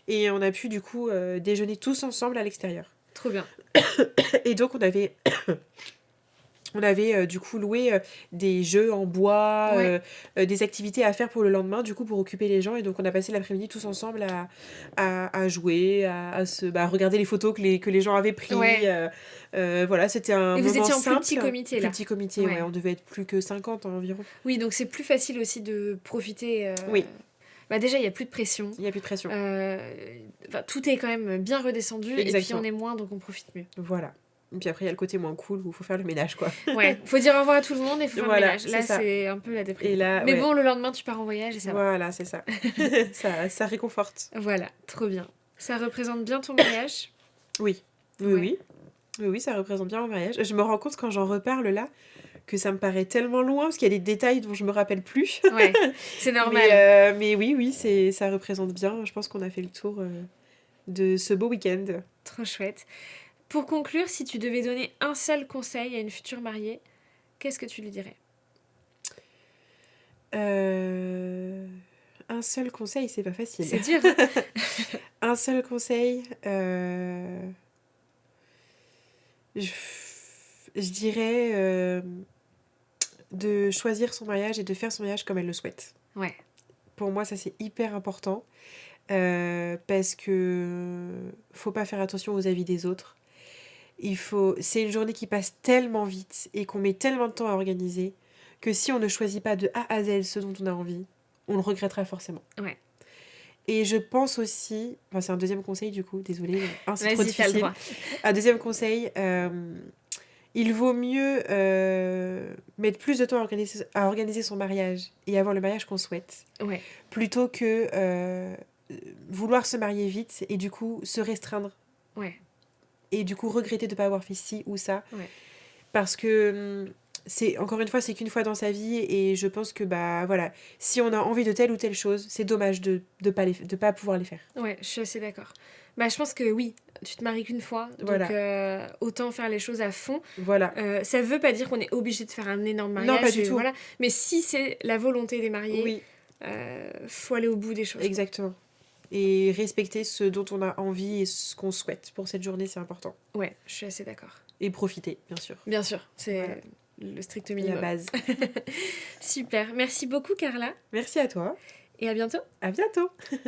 Et on a pu du coup déjeuner tous ensemble à l'extérieur. Trop bien. Et donc, on avait... On avait du coup loué des jeux en bois, des activités à faire pour le lendemain, du coup pour occuper les gens. Et donc on a passé l'après-midi tous ensemble à jouer, à regarder les photos que les gens avaient pris. Voilà, c'était un moment simple. Et vous étiez en plus petit comité là. Plus petit comité, on devait être plus que 50 environ. Oui, donc c'est plus facile aussi de profiter. Oui. Déjà, il n'y a plus de pression. Il n'y a plus de pression. Tout est quand même bien redescendu. Exactement. Et puis on est moins, donc on profite mieux. Voilà. Et puis après, il y a le côté moins cool où il faut faire le ménage, quoi. Ouais, faut dire au revoir à tout le monde et faut faire le ménage. Là, c'est un peu la dépression. Mais bon, le lendemain, tu pars en voyage et ça va. Voilà, c'est ça. ça réconforte. Voilà, trop bien. Ça représente bien ton mariage ? Oui, ça représente bien mon mariage. Je me rends compte quand j'en reparle là que ça me paraît tellement loin parce qu'il y a des détails dont je me rappelle plus. Ouais, c'est normal. Mais oui, ça représente bien. Je pense qu'on a fait le tour de ce beau week-end. Trop chouette. Pour conclure, si tu devais donner un seul conseil à une future mariée, qu'est-ce que tu lui dirais ? Un seul conseil, c'est pas facile. C'est dur. Un seul conseil, je dirais de choisir son mariage et de faire son mariage comme elle le souhaite. Ouais. Pour moi, ça c'est hyper important parce que faut pas faire attention aux avis des autres. C'est une journée qui passe tellement vite et qu'on met tellement de temps à organiser que si on ne choisit pas de A à Z ce dont on a envie, on le regrettera forcément. Ouais. Et je pense aussi... c'est un deuxième conseil du coup, désolée. C'est trop difficile. Un deuxième conseil, il vaut mieux mettre plus de temps à organiser son mariage et avoir le mariage qu'on souhaite, plutôt que vouloir se marier vite et du coup se restreindre. Ouais. Et du coup regretter de ne pas avoir fait ci ou ça. Ouais. Parce que, encore une fois, c'est qu'une fois dans sa vie. Et je pense que, voilà, si on a envie de telle ou telle chose, c'est dommage de pas pouvoir les faire. Ouais, je suis assez d'accord. Je pense que oui, tu te maries qu'une fois. Donc, autant faire les choses à fond. Voilà. Ça ne veut pas dire qu'on est obligé de faire un énorme mariage. Non, pas du tout. Voilà. Mais si c'est la volonté des mariés, faut aller au bout des choses. Exactement. Et respecter ce dont on a envie et ce qu'on souhaite pour cette journée, c'est important. Ouais, je suis assez d'accord. Et profiter, bien sûr. Bien sûr, c'est le strict minimum. La base. Super, merci beaucoup Carla. Merci à toi. Et à bientôt. À bientôt.